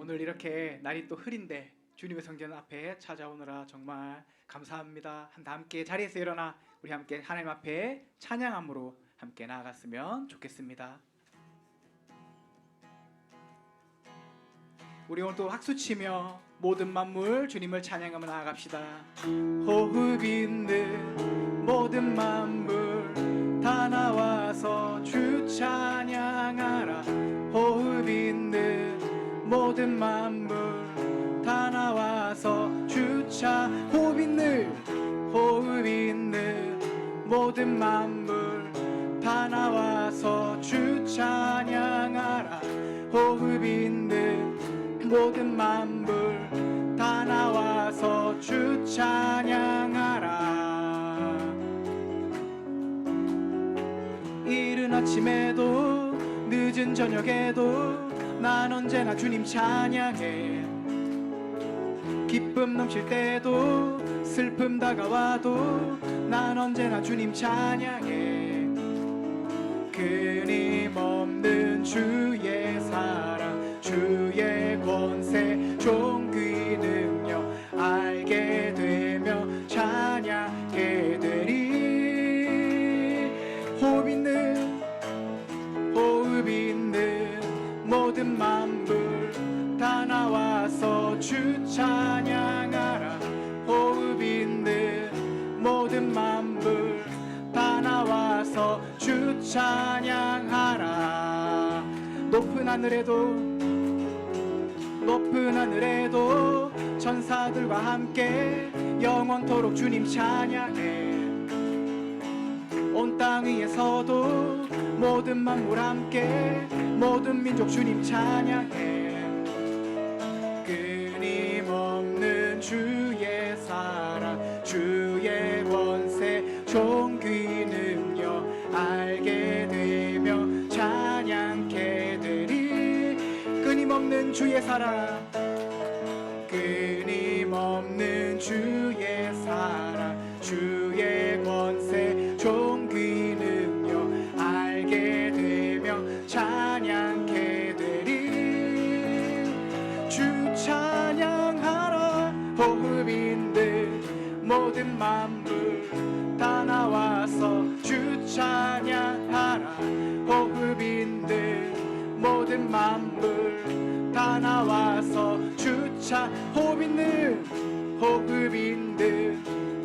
오늘 이렇게 날이 또 흐린데 주님의 성전 앞에 찾아오느라 정말 감사합니다. 다 함께 자리에서 일어나 우리 함께 하나님 앞에 찬양함으로 함께 나아갔으면 좋겠습니다. 우리 오늘 또 박수치며 모든 만물 주님을 찬양하며 나아갑시다. 호흡 있는 모든 만물 다 나와서 주 찬양하라. 호흡 있는 모든 만물 다 나와서 주차. 호흡 있는 모든 만물 다 나와서 주 찬양하라. 호흡 있는 모든 만물 다 나와서 주 찬양하라. 이른 아침에도 늦은 저녁에도 난 언제나 주님 찬양해. 기쁨 넘칠 때도 슬픔 다가와도 난 언제나 주님 찬양해. 끊임없는 주의 사랑 주의 권세 존귀 능력 알게 되며 찬양하게 되리. 호흡 있는 모든 만물 다 나와서 주 찬양하라. 호흡 있는 모든 만물 다 나와서 주 찬양하라. 높은 하늘에도 천사들과 함께 영원토록 주님 찬양해. 온 땅 위에서도 모든 만물 함께 모든 민족 주님 찬양해. 끊임없는 주의 사랑 주의 권세 존귀 능력 알게 되며 찬양케 되리. 끊임없는 주의 사랑 끊임없는 주의 사랑 주의 권세 존귀 능력 알게 되며 찬양케 되리. 주 찬양하라. 호흡 있는 모든 만물 다 나와서 주 찬양하라. 호흡 있는 모든 만물 다 나와서 주차. 호흡 있는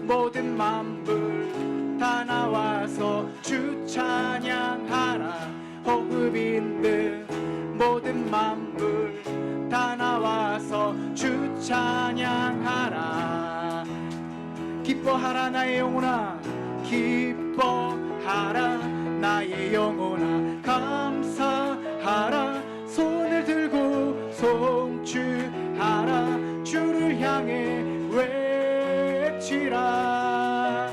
모든 만물 다 나와서 주 찬양하라. 호흡 있는 모든 만물 다 나와서 주 찬양하라. 기뻐하라 나의 영혼아 기뻐하라. 나의 영혼아 감사하라. 손을 들고 송축하라. 주를 향해 외치라.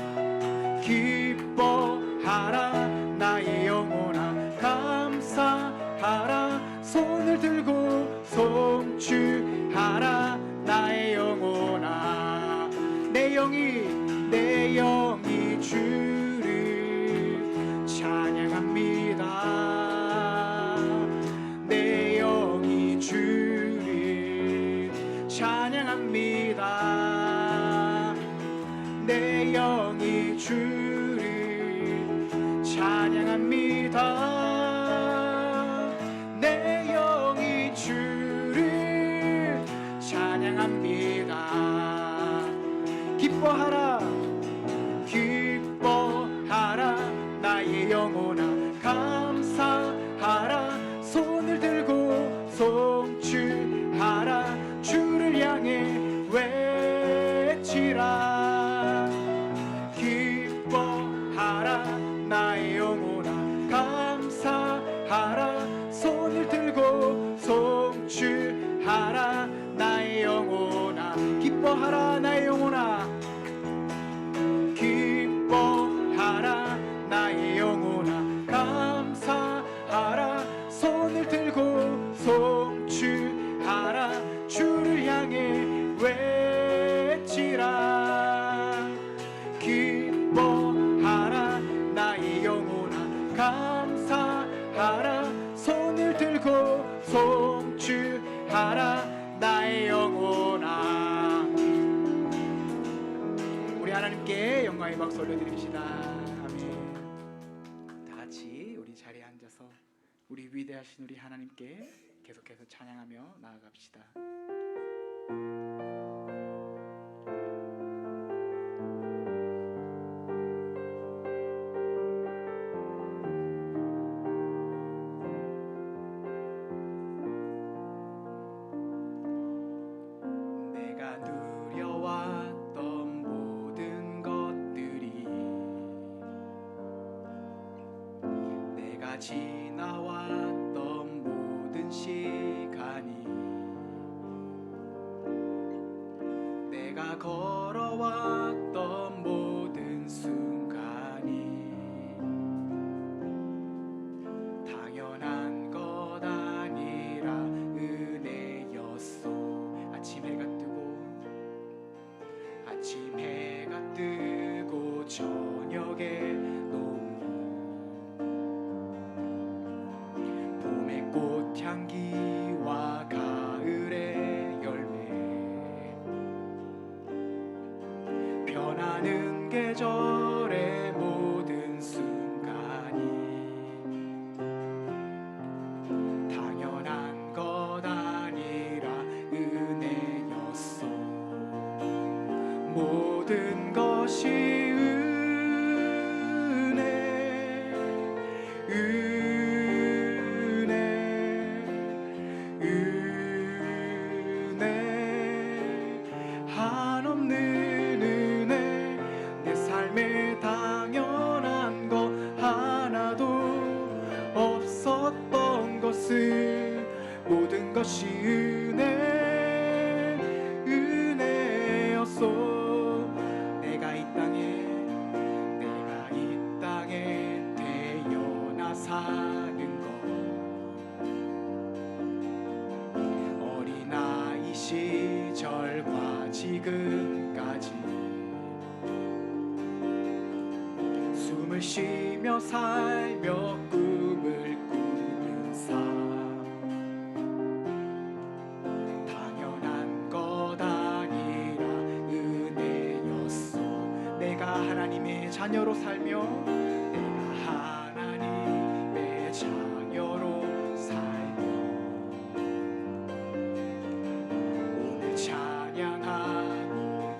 기뻐하라 나의 영혼아 감사하라. 손을 들고 송축하라. 나의 영혼아 내 영이 주를 찬양합니다. 내 영이 주를 찬양합니다. 내 영이 주를 찬양합니다. 내 영이 주를 찬양합니다. 기뻐하라 나의 영혼아 감사하라. 손을 들고 송축하라. 주를 향해 외치라. 기뻐하라 나의 영혼아 감사하라. 손을 들고 송축하라. 나의 영혼아 기뻐하라. 나의 영혼아 기뻐하라. 나의 영혼아 감사하라. 손을 들고 송축하라. 주를 향해 외치라. 기뻐하라. 나의 영혼아 감사하라. 손을 들고 송축하라. 나의 영혼아. 우리 하나님께 영광의 박수 올려드립시다. 아멘. 다 같이 우리 자리에 앉아서 우리 위대하신 우리 하나님께 계속해서 찬양하며 나아갑시다. 내가 누려왔던 모든 것들이, 내가 지나왔던 모든 시간이, 내가 걸어왔던 모든 순간이 당연한 것 아니라 은혜였소. 아침 해가 뜨고 저녁에 노을, 봄의 꽃향기와 가을의 열매, 변하는 계절의 모든 순간이 당연한 것 아니라 은혜였소. 모든 것이 은혜, 한없는 은혜. 내 삶에 당연한 것 하나도 없었던 것을, 모든 것이 은혜였소. 내가 이 땅에 태어나 사는 것, 어린아이 시절과 지금까지 숨을 쉬며 살며 꿈을 꾸는 삶, 당연한 것 아니라 은혜였소. 내가 하나님의 자녀로 살며, 내가 하나님의 자녀로 살며, 오늘 찬양하고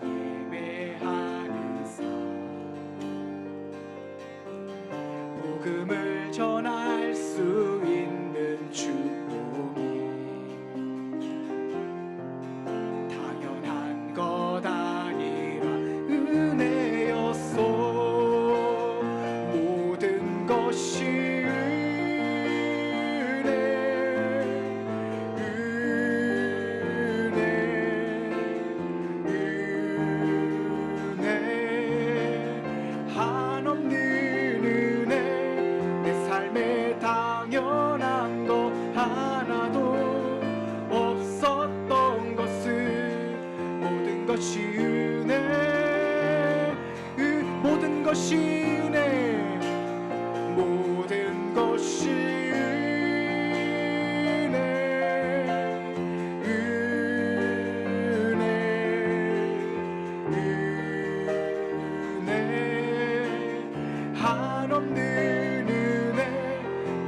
예배하는 삶, 복음을 전할 수 있는 축복이 당연한 것 아니라 은혜였소. 모든 것이 은혜, 한없는 은혜. 내 삶에 당연한 것 하나도 없었던 것을, 모든 것이 은혜, 모든 것이 은혜, 모든 것이 은혜, 한없는 은혜.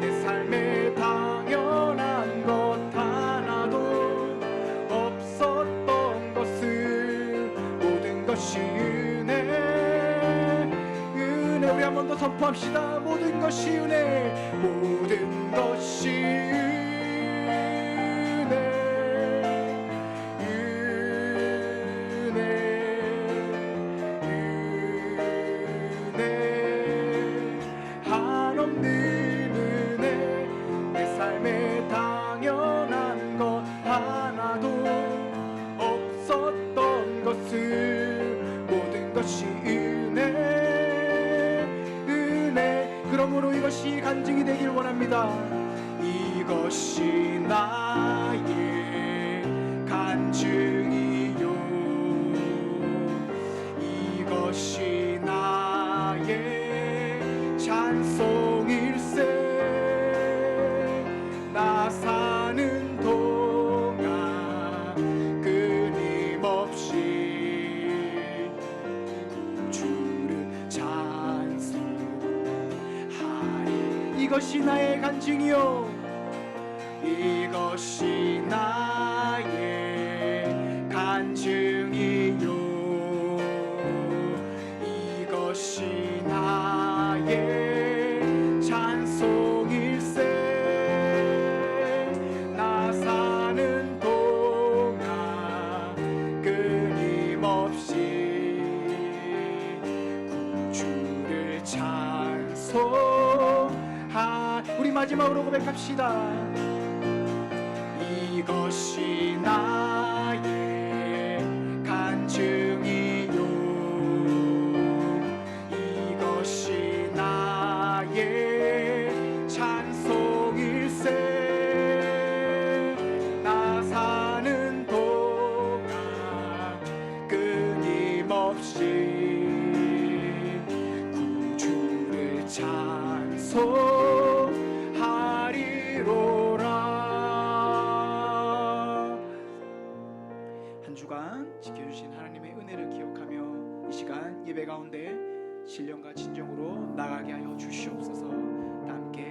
내 삶에 당연한 것 하나도 없었던 것을, 모든 것이 은혜. 우리 한 번 더 선포합시다. 모든 것이 은혜, 모든 것이 은혜, 은혜, 한없는 은혜. 내 삶에 당연한 것 하나도 없었던 것을, 모든 것이 은혜. 그러므로 이것이 간증이 되길 원합니다. 이것이 나의 간증이요, 이것이 나의 찬송일세. 나 사는 동안 이것이 나의 간증이요 이것이 나의 간증이요 이것이 나의 찬송일세 나 사는 동안 끊임없이 구주를 찬송하 우리 마지막으로 고백합시다 이것이 나의 간증이요 이것이 나의 찬송일세 나 사는 동안 끊임없이 구주를 찬송하리로라. 한 주간 지켜주신 하나님의 은혜를 기억하며 이 시간 예배 가운데 신령과 진정으로 나가게 하여 주시옵소서. 다 함께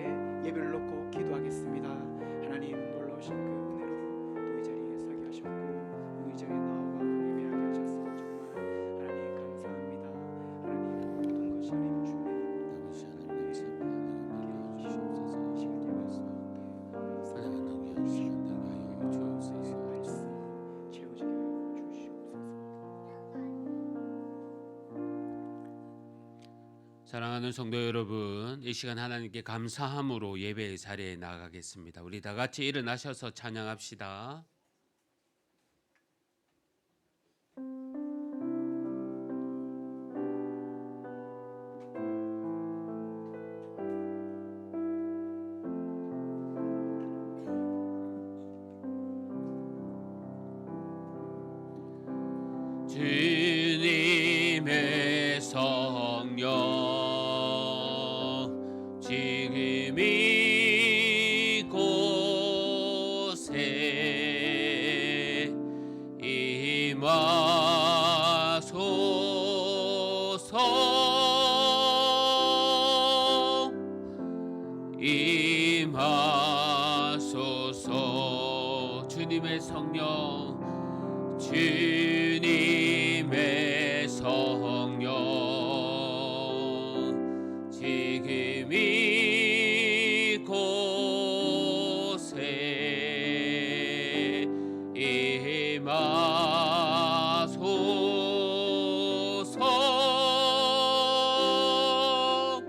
예배를 놓고 기도하겠습니다. 하나님 놀라우신 그 은혜로 또 이 자리에 서게 하셨고 또 이 자리에 나와 예배하게 하셔서 정말 하나님 감사합니다. 하나님 모든 것이 하나님 주님이고 주시옵소서. 이 시간 예배에서 사랑하는 성도 여러분, 이 시간 하나님께 감사함으로 예배의 자리에 나가겠습니다. 우리 다 같이 일어나셔서 찬양합시다. 주님의 성령 지금 이곳에 임하소서 임하소서 주님의 성령 주님의 성령 지금 이곳에 임하소서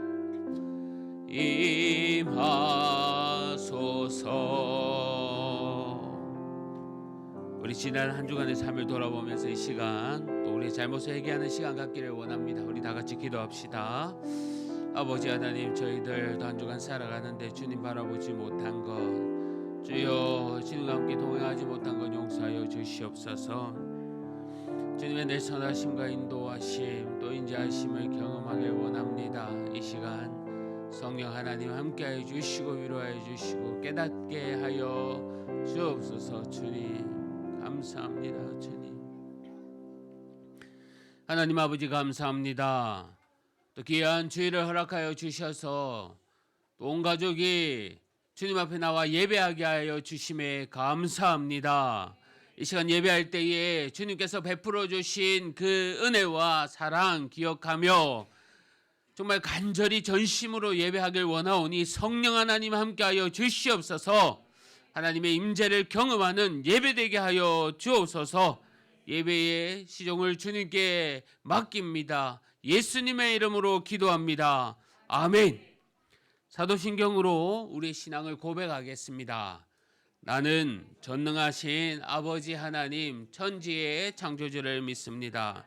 임하소서. 우리 지난 한 주간의 삶을 돌아보면서 이 시간 또 우리의 잘못을 회개하는 시간 갖기를 원합니다. 우리 다 같이 기도합시다. 아버지 하나님, 저희들도 한 주간 살아가는데 주님 바라보지 못한 것, 주여 주님과 함께 동행하지 못한 것 용서하여 주시옵소서. 주님의 내 선하심과 인도하심 또 인자하심을 경험하길 원합니다. 이 시간 성령 하나님 함께하여 주시고 위로하여 주시고 깨닫게 하여 주옵소서. 주님 감사합니다. 주님 하나님 아버지 감사합니다. 또 귀한 주일을 허락하여 주셔서 또 온 가족이 주님 앞에 나와 예배하게 하여 주심에 감사합니다. 이 시간 예배할 때에 주님께서 베풀어 주신 그 은혜와 사랑 기억하며 정말 간절히 전심으로 예배하길 원하오니 성령 하나님 함께하여 주시옵소서. 하나님의 임재를 경험하는 예배되게 하여 주옵소서. 예배의 시종을 주님께 맡깁니다. 예수님의 이름으로 기도합니다. 아멘. 사도신경으로 우리의 신앙을 고백하겠습니다. 나는 전능하신 아버지 하나님 천지의 창조주를 믿습니다.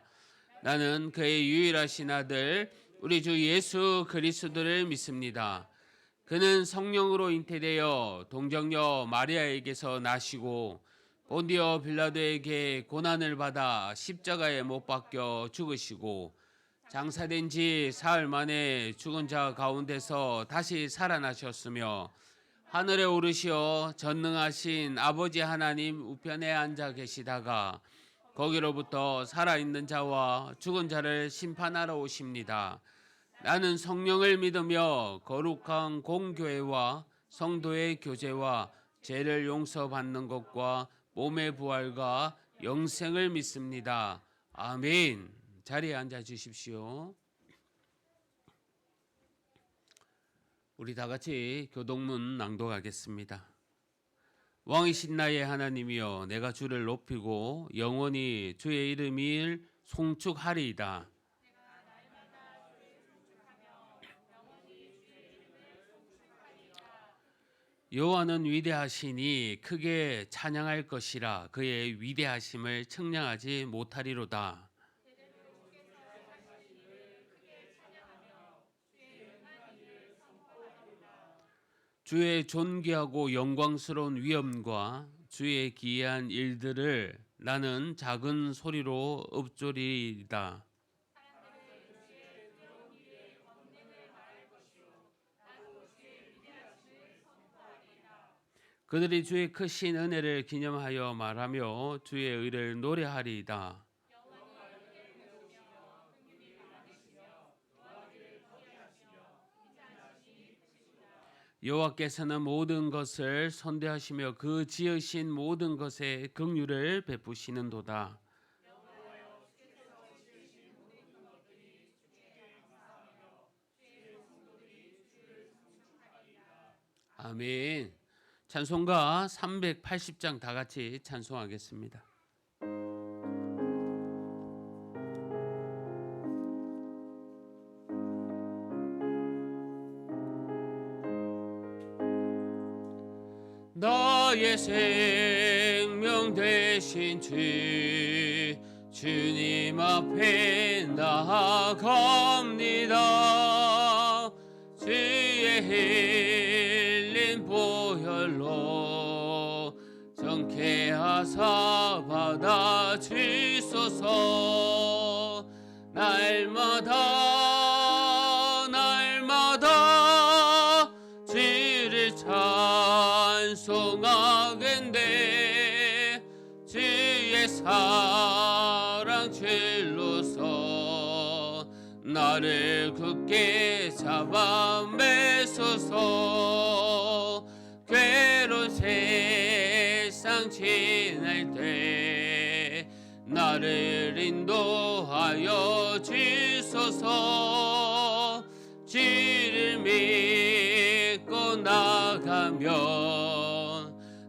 나는 그의 유일하신 아들 우리 주 예수 그리스도를 믿습니다. 그는 성령으로 잉태되어 동정녀 마리아에게서 나시고 본디오 빌라도에게 고난을 받아 십자가에 못 박혀 죽으시고 장사된 지 사흘 만에 죽은 자 가운데서 다시 살아나셨으며 하늘에 오르시어 전능하신 아버지 하나님 우편에 앉아 계시다가 거기로부터 살아있는 자와 죽은 자를 심판하러 오십니다. 나는 성령을 믿으며 거룩한 공교회와 성도의 교제와 죄를 용서받는 것과 몸의 부활과 영생을 믿습니다. 아멘. 자리에 앉아 주십시오. 우리 다 같이 교동문 낭독하겠습니다. 왕이신 나의 하나님이여, 내가 주를 높이고 영원히 주의 이름을 송축하리이다. 여호와는 위대하시니 크게 찬양할 것이라. 그의 위대하심을 측량하지 못하리로다. 주의 존귀하고 영광스러운 위엄과 주의 기이한 일들을 나는 작은 소리로 읊조리이다. 그들이 주의 크신 은혜를 기념하여 말하며 주의 의를 노래하리이다. 여호와께서는 모든 것을 선대하시며 그 지으신 모든 것에 긍휼을 베푸시는도다. 아멘. 찬송가 380장 다 같이 찬송하겠습니다. 나의 생명 되신 주님 앞에 나아갑니다. 주의 흘린 보혈로 정케하사 받아주소서. 날마다 주를 찬송하겠네. 주의 사랑 줄로서 나를 굳게 잡아 매소서. 괴로운 세상 지날 때 나를 인도하여 주소서. 주를 믿고 나가면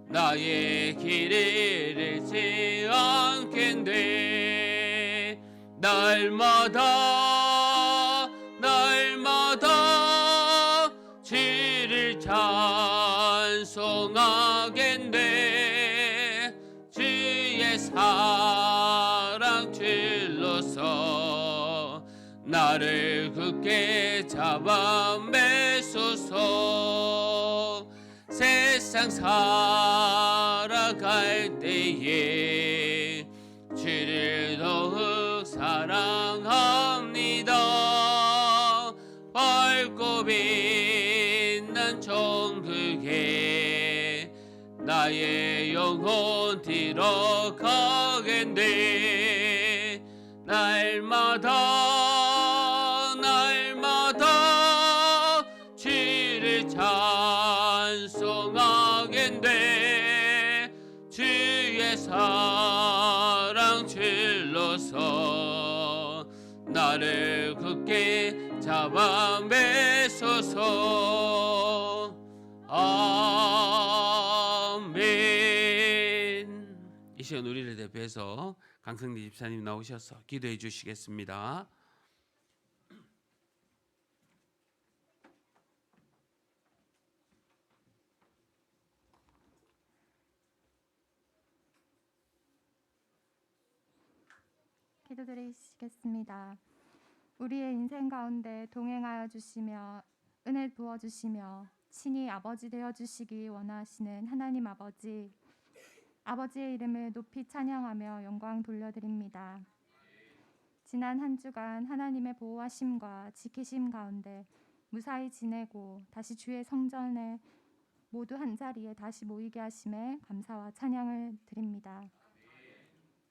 나의 길을 잃지 않겠네. 날마다 주를 찬송하겠네. 주의 사랑 줄로서 나를 굳게 잡아 매소서. 세상 살아갈 때에 주를 더욱 사랑합니다. 밝고 빛난 천국에 나의 영혼 들어가겠네. 날마다 주를 찬송하겠네. 주의 사랑 줄로서 나를 굳게 잡아 매소서. 아멘. 이 시간 우리를 대표해서 강성리 집사님 나오셔서 기도해 주시겠습니다. 기도드리시겠습니다. 우리의 인생 가운데 동행하여 주시며 은혜 부어 주시며 친히 아버지 되어 주시기 원하시는 하나님 아버지, 아버지의 이름을 높이 찬양하며 영광 돌려드립니다. 지난 한 주간 하나님의 보호하심과 지키심 가운데 무사히 지내고 다시 주의 성전에 모두 한자리에 다시 모이게 하심에 감사와 찬양을 드립니다.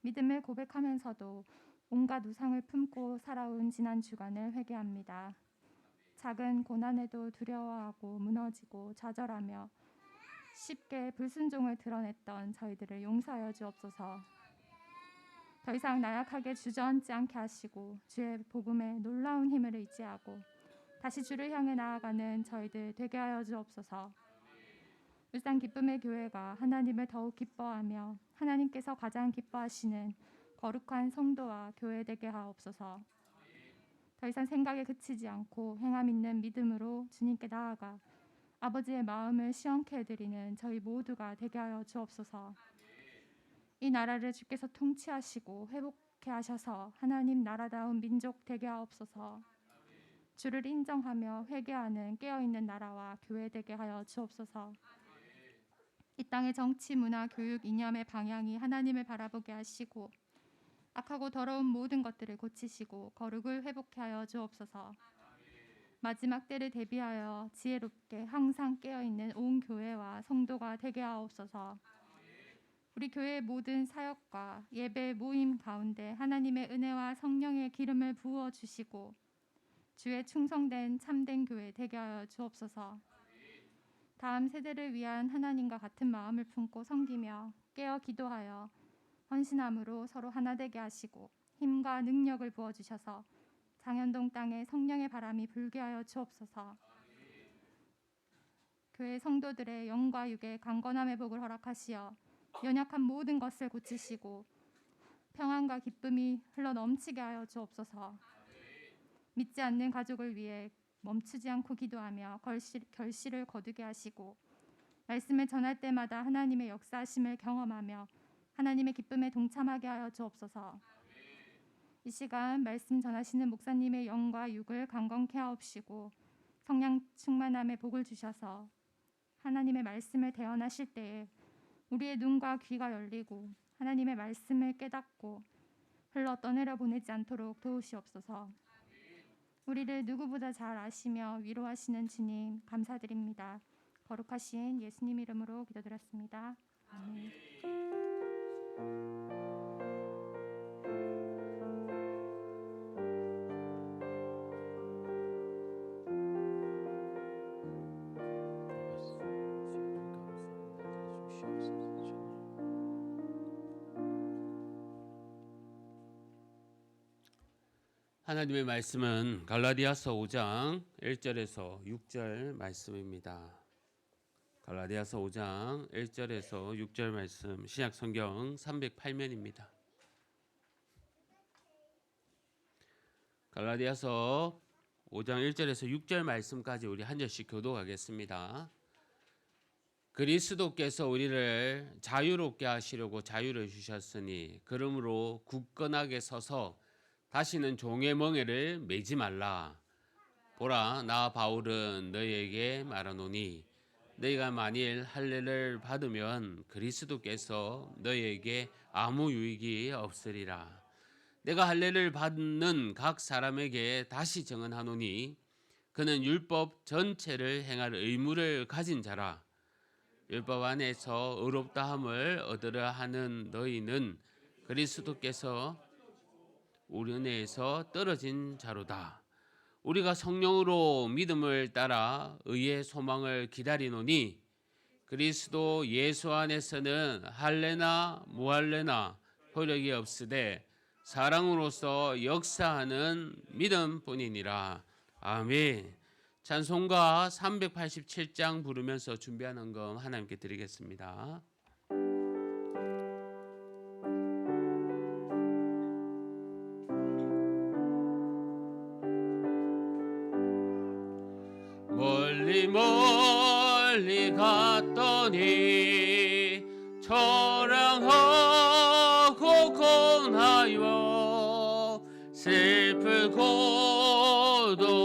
믿음을 고백하면서도 온갖 우상을 품고 살아온 지난 주간을 회개합니다. 작은 고난에도 두려워하고 무너지고 좌절하며 쉽게 불순종을 드러냈던 저희들을 용서하여 주옵소서. 더 이상 나약하게 주저앉지 않게 하시고 주의 복음에 놀라운 힘을 의지하고 다시 주를 향해 나아가는 저희들 되게 하여 주옵소서. 울산 기쁨의 교회가 하나님을 더욱 기뻐하며 하나님께서 가장 기뻐하시는 거룩한 성도와 교회 되게 하옵소서. 더 이상 생각에 그치지 않고 행함 있는 믿음으로 주님께 나아가 아버지의 마음을 시원케 해드리는 저희 모두가 되게 하여 주옵소서. 이 나라를 주께서 통치하시고 회복케 하셔서 하나님 나라다운 민족 되게 하옵소서. 주를 인정하며 회개하는 깨어있는 나라와 교회 되게 하여 주옵소서. 이 땅의 정치, 문화, 교육, 이념의 방향이 하나님을 바라보게 하시고 악하고 더러운 모든 것들을 고치시고 거룩을 회복케 하여 주옵소서. 마지막 때를 대비하여 지혜롭게 항상 깨어있는 온 교회와 성도가 되게 하옵소서. 우리 교회의 모든 사역과 예배 모임 가운데 하나님의 은혜와 성령의 기름을 부어 주시고 주의 충성된 참된 교회 되게 하여 주옵소서. 다음 세대를 위한 하나님과 같은 마음을 품고 섬기며 깨어 기도하여 헌신함으로 서로 하나 되게 하시고 힘과 능력을 부어 주셔서 장현동 땅에 성령의 바람이 불게 하여 주옵소서. 교회 성도들의 영과 육의 강건함의 복을 허락하시어 연약한 모든 것을 고치시고 평안과 기쁨이 흘러 넘치게 하여 주옵소서. 믿지 않는 가족을 위해 멈추지 않고 기도하며 결실을 거두게 하시고 말씀을 전할 때마다 하나님의 역사하심을 경험하며 하나님의 기쁨에 동참하게 하여 주옵소서. 이 시간 말씀 전하시는 목사님의 영과 육을 강건케 하옵시고 성령 충만함의 복을 주셔서 하나님의 말씀을 대언하실 때에 우리의 눈과 귀가 열리고 하나님의 말씀을 깨닫고 흘러 떠내려 보내지 않도록 도우시옵소서. 우리를 누구보다 잘 아시며 위로하시는 주님 감사드립니다. 거룩하신 예수님 이름으로 기도드렸습니다. 아멘. 하나님의 말씀은 갈라디아서 5장 1절에서 6절 말씀입니다. 갈라디아서 5장 1절에서 6절 말씀, 신약 성경 308면입니다. 갈라디아서 5장 1절에서 6절 말씀까지 우리 한 절씩 교독하겠습니다. 그리스도께서 우리를 자유롭게 하시려고 자유를 주셨으니 그러므로 굳건하게 서서 다시는 종의 멍에를 매지 말라. 보라, 나 바울은 너희에게 말하노니 너희가 만일 할례를 받으면 그리스도께서 너희에게 아무 유익이 없으리라. 내가 할례를 받는 각 사람에게 다시 정언하노니 그는 율법 전체를 행할 의무를 가진 자라. 율법 안에서 의롭다함을 얻으려 하는 너희는 그리스도께서 우리 은혜에서 떨어진 자로다. 우리가 성령으로 믿음을 따라 의의 소망을 기다리노니 그리스도 예수 안에서는 할례나 무할례나 효력이 없으되 사랑으로서 역사하는 믿음뿐이니라. 아멘. 찬송가 387장 부르면서 준비한 헌금 하나님께 드리겠습니다. 멀리 멀리 갔더니 초랑하고 고나요 슬프고도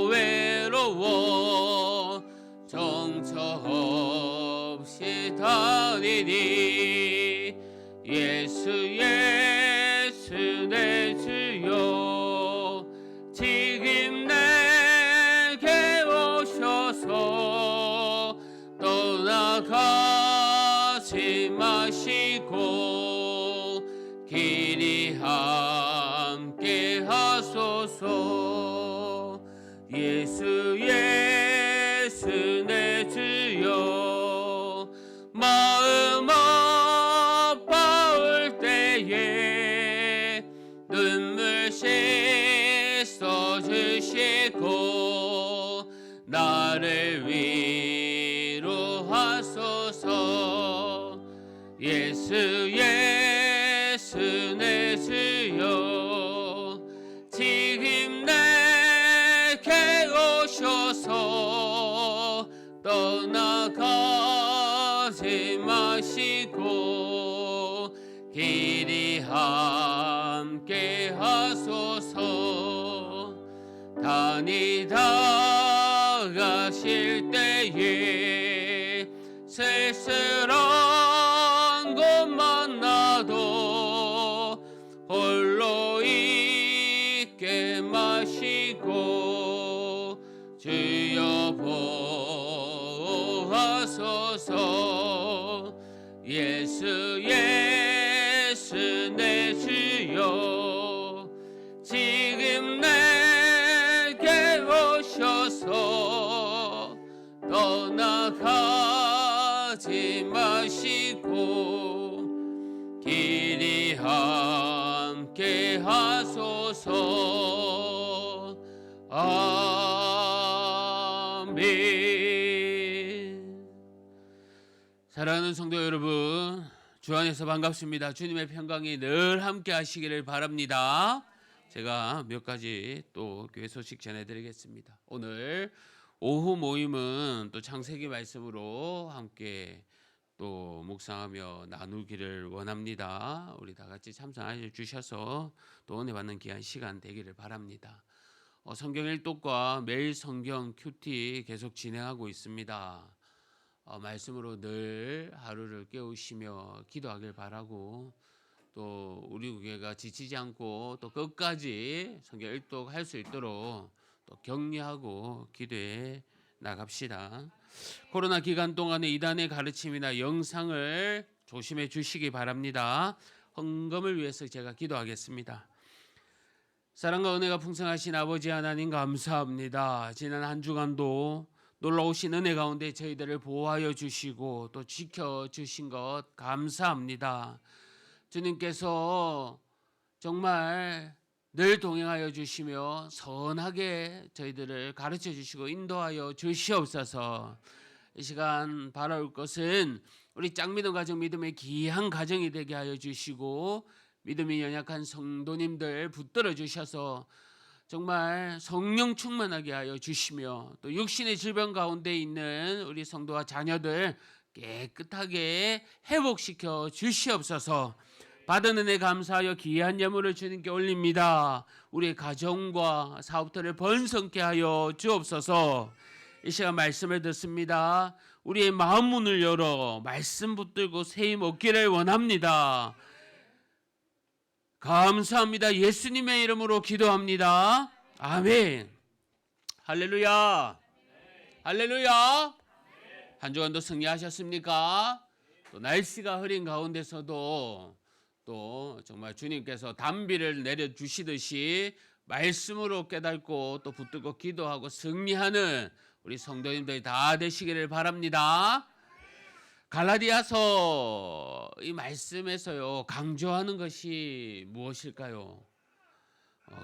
외로워 정처 없이 다니니 예수 예수 내 주여 지금 내게 오셔서 떠나가지 마시고 길이 함께 하소서. 예수 예수 내 주여 마음 아파올 때에 눈물 씻어 주시고 나를 위로하소서 예수 예수 내 주여 지금 내게 오셔서 떠나가지 마시고 길이 함께 하소서 다니다 가실 때에 쓸쓸한 곳만 나도 홀로 있게 마시고 주여 보호하소서 예수 예수 내 주여 지금 내게 오셔서 떠나가지 마시고 길이 함께 하소서 아멘. 사랑하는 성도 여러분, 주 안에서 반갑습니다. 주님의 평강이 늘 함께 하시기를 바랍니다. 제가 몇 가지 또 교회 소식 전해드리겠습니다. 오늘 오후 모임은 또 창세기 말씀으로 함께 또 묵상하며 나누기를 원합니다. 우리 다 같이 참석해 주셔서 또 은혜 받는 귀한 시간 되기를 바랍니다. 성경 일독과 매일 성경 큐티 계속 진행하고 있습니다. 말씀으로 늘 하루를 깨우시며 기도하길 바라고 또 우리 교회가 지치지 않고 또 끝까지 성경 일독 할 수 있도록 또 격려하고 기도해 나갑시다. 코로나 기간 동안에 이단의 가르침이나 영상을 조심해 주시기 바랍니다. 헌금을 위해서 제가 기도하겠습니다. 사랑과 은혜가 풍성하신 아버지 하나님 감사합니다. 지난 한 주간도 놀라우신 은혜 가운데 저희들을 보호하여 주시고 또 지켜주신 것 감사합니다. 주님께서 정말 늘 동행하여 주시며 선하게 저희들을 가르쳐 주시고 인도하여 주시옵소서. 이 시간 바라올 것은 우리 짝믿음 가정 믿음의 귀한 가정이 되게 하여 주시고 믿음이 연약한 성도님들 붙들어 주셔서 정말 성령 충만하게 하여 주시며 또 육신의 질병 가운데 있는 우리 성도와 자녀들 깨끗하게 회복시켜 주시옵소서. 받은 은혜 감사하여 귀한 예물을 주님께 올립니다. 우리의 가정과 사업들을 번성케 하여 주옵소서. 이 시간 말씀을 듣습니다. 우리의 마음 문을 열어 말씀 붙들고 세임 얻기를 원합니다. 감사합니다. 예수님의 이름으로 기도합니다. 아멘. 할렐루야. 할렐루야. 한 주간도 승리하셨습니까? 또 날씨가 흐린 가운데서도 또 정말 주님께서 단비를 내려주시듯이 말씀으로 깨닫고 또 붙들고 기도하고 승리하는 우리 성도님들이 다 되시기를 바랍니다. 갈라디아서 이 말씀에서요 강조하는 것이 무엇일까요?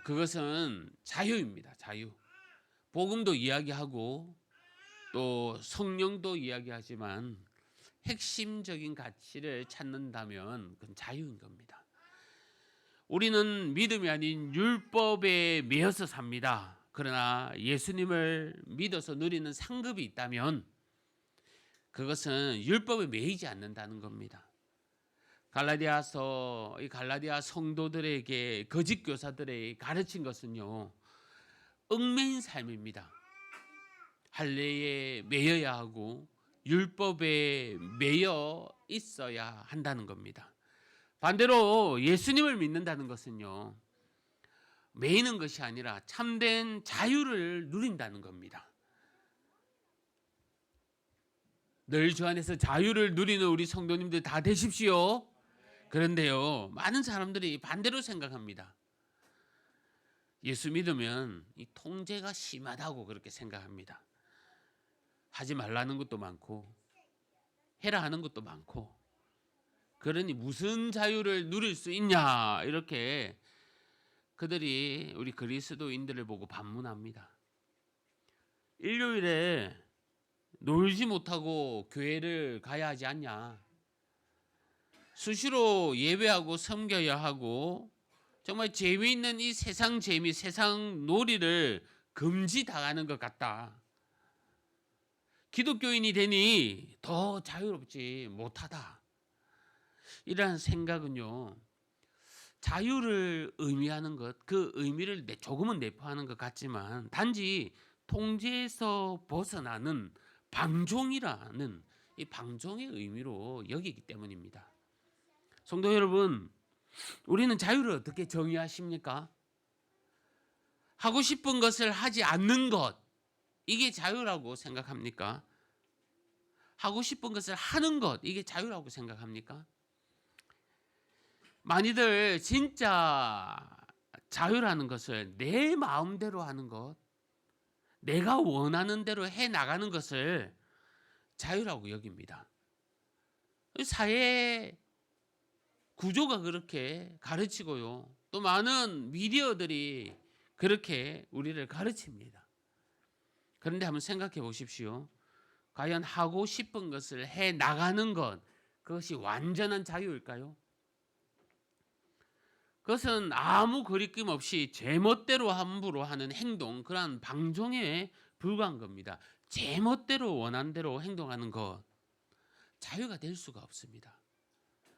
그것은 자유입니다. 자유. 복음도 이야기하고 또 성령도 이야기하지만 핵심적인 가치를 찾는다면 그건 자유인 겁니다. 우리는 믿음이 아닌 율법에 매여서 삽니다. 그러나 예수님을 믿어서 누리는 상급이 있다면 그것은 율법에 매이지 않는다는 겁니다. 갈라디아서 이 갈라디아 성도들에게 거짓 교사들의 가르친 것은요 얽매인 삶입니다. 할례에 매여야 하고 율법에 매여 있어야 한다는 겁니다. 반대로 예수님을 믿는다는 것은요 매이는 것이 아니라 참된 자유를 누린다는 겁니다. 늘 주 안에서 자유를 누리는 우리 성도님들 다 되십시오. 그런데요 많은 사람들이 반대로 생각합니다. 예수 믿으면 이 통제가 심하다고 그렇게 생각합니다. 하지 말라는 것도 많고 해라 하는 것도 많고, 그러니 무슨 자유를 누릴 수 있냐 이렇게 그들이 우리 그리스도인들을 보고 반문합니다. 일요일에 놀지 못하고 교회를 가야 하지 않냐, 수시로 예배하고 섬겨야 하고, 정말 재미있는 이 세상 재미, 세상 놀이를 금지당하는 것 같다. 기독교인이 되니 더 자유롭지 못하다. 이러한 생각은요, 자유를 의미하는 것, 그 의미를 조금은 내포하는 것 같지만 단지 통제에서 벗어나는 방종이라는 이 방종의 의미로 여기기 때문입니다. 성도 여러분, 우리는 자유를 어떻게 정의하십니까? 하고 싶은 것을 하지 않는 것, 이게 자유라고 생각합니까? 하고 싶은 것을 하는 것, 이게 자유라고 생각합니까? 많이들 진짜 자유라는 것을 내 마음대로 하는 것, 내가 원하는 대로 해 나가는 것을 자유라고 여깁니다. 사회 구조가 그렇게 가르치고요, 또 많은 미디어들이 그렇게 우리를 가르칩니다. 그런데 한번 생각해 보십시오. 과연 하고 싶은 것을 해 나가는 것, 그것이 완전한 자유일까요? 그것은 아무 거리낌 없이 제멋대로 함부로 하는 행동, 그러한 방종에 불과한 겁니다. 제멋대로 원하는 대로 행동하는 것, 자유가 될 수가 없습니다.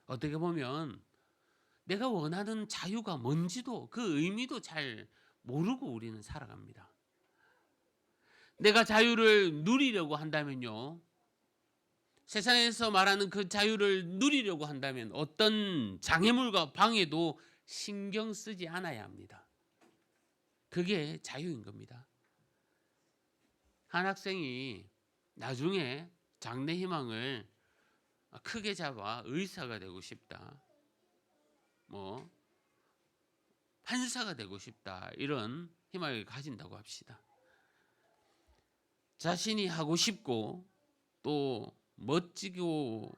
어떻게 보면 내가 원하는 자유가 뭔지도 그 의미도 잘 모르고 우리는 살아갑니다. 내가 자유를 누리려고 한다면요, 세상에서 말하는 그 자유를 누리려고 한다면 어떤 장애물과 방해도 신경 쓰지 않아야 합니다. 그게 자유인 겁니다. 한 학생이 나중에 장래 희망을 크게 잡아 의사가 되고 싶다, 뭐 판사가 되고 싶다, 이런 희망을 가진다고 합시다. 자신이 하고 싶고 또 멋지고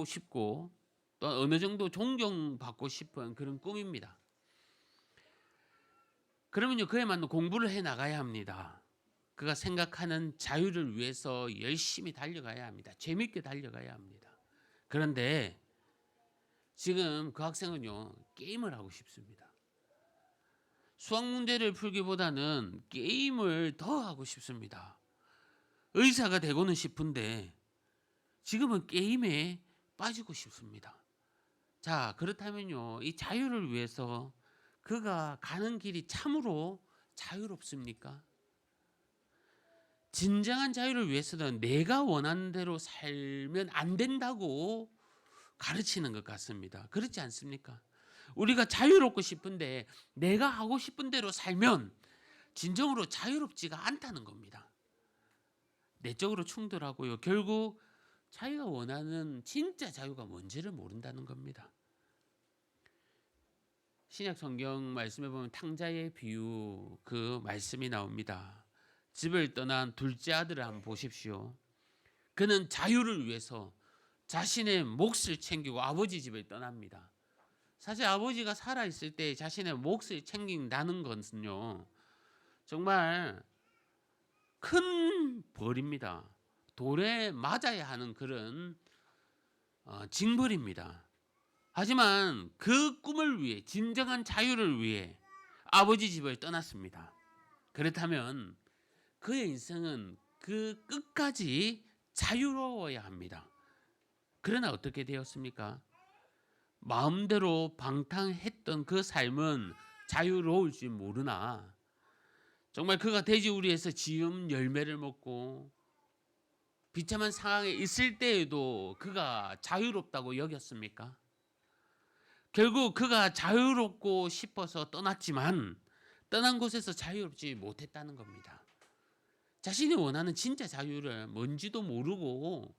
싶고 또 어느 정도 존경받고 싶은 그런 꿈입니다. 그러면요, 그에 맞는 공부를 해 나가야 합니다. 그가 생각하는 자유를 위해서 열심히 달려가야 합니다. 재밌게 달려가야 합니다. 그런데 지금 그 학생은요, 게임을 하고 싶습니다. 수학 문제를 풀기보다는 게임을 더 하고 싶습니다. 의사가 되고는 싶은데 지금은 게임에 빠지고 싶습니다. 자, 그렇다면요, 이 자유를 위해서 그가 가는 길이 참으로 자유롭습니까? 진정한 자유를 위해서는 내가 원하는 대로 살면 안 된다고 가르치는 것 같습니다. 그렇지 않습니까? 우리가 자유롭고 싶은데 내가 하고 싶은 대로 살면 진정으로 자유롭지가 않다는 겁니다. 내적으로 충돌하고요, 결국 자기가 원하는 진짜 자유가 뭔지를 모른다는 겁니다. 신약 성경 말씀에 보면 탕자의 비유, 그 말씀이 나옵니다. 집을 떠난 둘째 아들을 한번 보십시오. 그는 자유를 위해서 자신의 몫을 챙기고 아버지 집을 떠납니다. 사실 아버지가 살아있을 때 자신의 몫을 챙긴다는 것은요, 정말 큰 벌입니다. 돌에 맞아야 하는 그런 징벌입니다. 하지만 그 꿈을 위해, 진정한 자유를 위해 아버지 집을 떠났습니다. 그렇다면 그의 인생은 그 끝까지 자유로워야 합니다. 그러나 어떻게 되었습니까? 마음대로 방탕했던 그 삶은 자유로울 줄 모르나 정말 그가 돼지우리에서 지음 열매를 먹고 비참한 상황에 있을 때에도 그가 자유롭다고 여겼습니까? 결국 그가 자유롭고 싶어서 떠났지만 떠난 곳에서 자유롭지 못했다는 겁니다. 자신이 원하는 진짜 자유를 뭔지도 모르고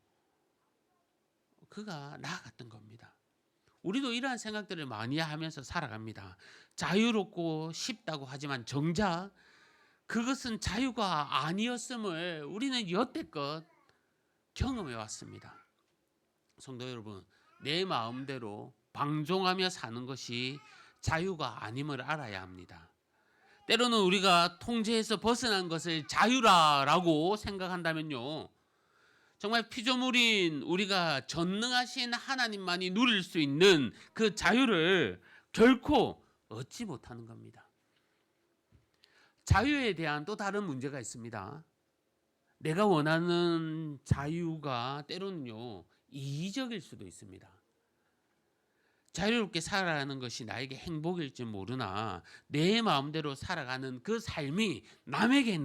그가 나아갔던 겁니다. 우리도 이러한 생각들을 많이 하면서 살아갑니다. 자유롭고 쉽다고 하지만 정작 그것은 자유가 아니었음을 우리는 여태껏 경험해 왔습니다. 성도 여러분, 내 마음대로 방종하며 사는 것이 자유가 아님을 알아야 합니다. 때로는 우리가 통제에서 벗어난 것을 자유라고 생각한다면요, 정말 피조물인 우리가 전능하신 하나님만이 누릴 수 있는 그 자유를 결코 얻지 못하는 겁니다. 자유에 대한 또 다른 문제가 있습니다. 내가 원하는 자유가 때로는요, 이기적일 수도 있습니다. 자유롭게 살아가는 것이 나에게 행복일지 모르나 내 마음대로 살아가는 그 삶이 남에게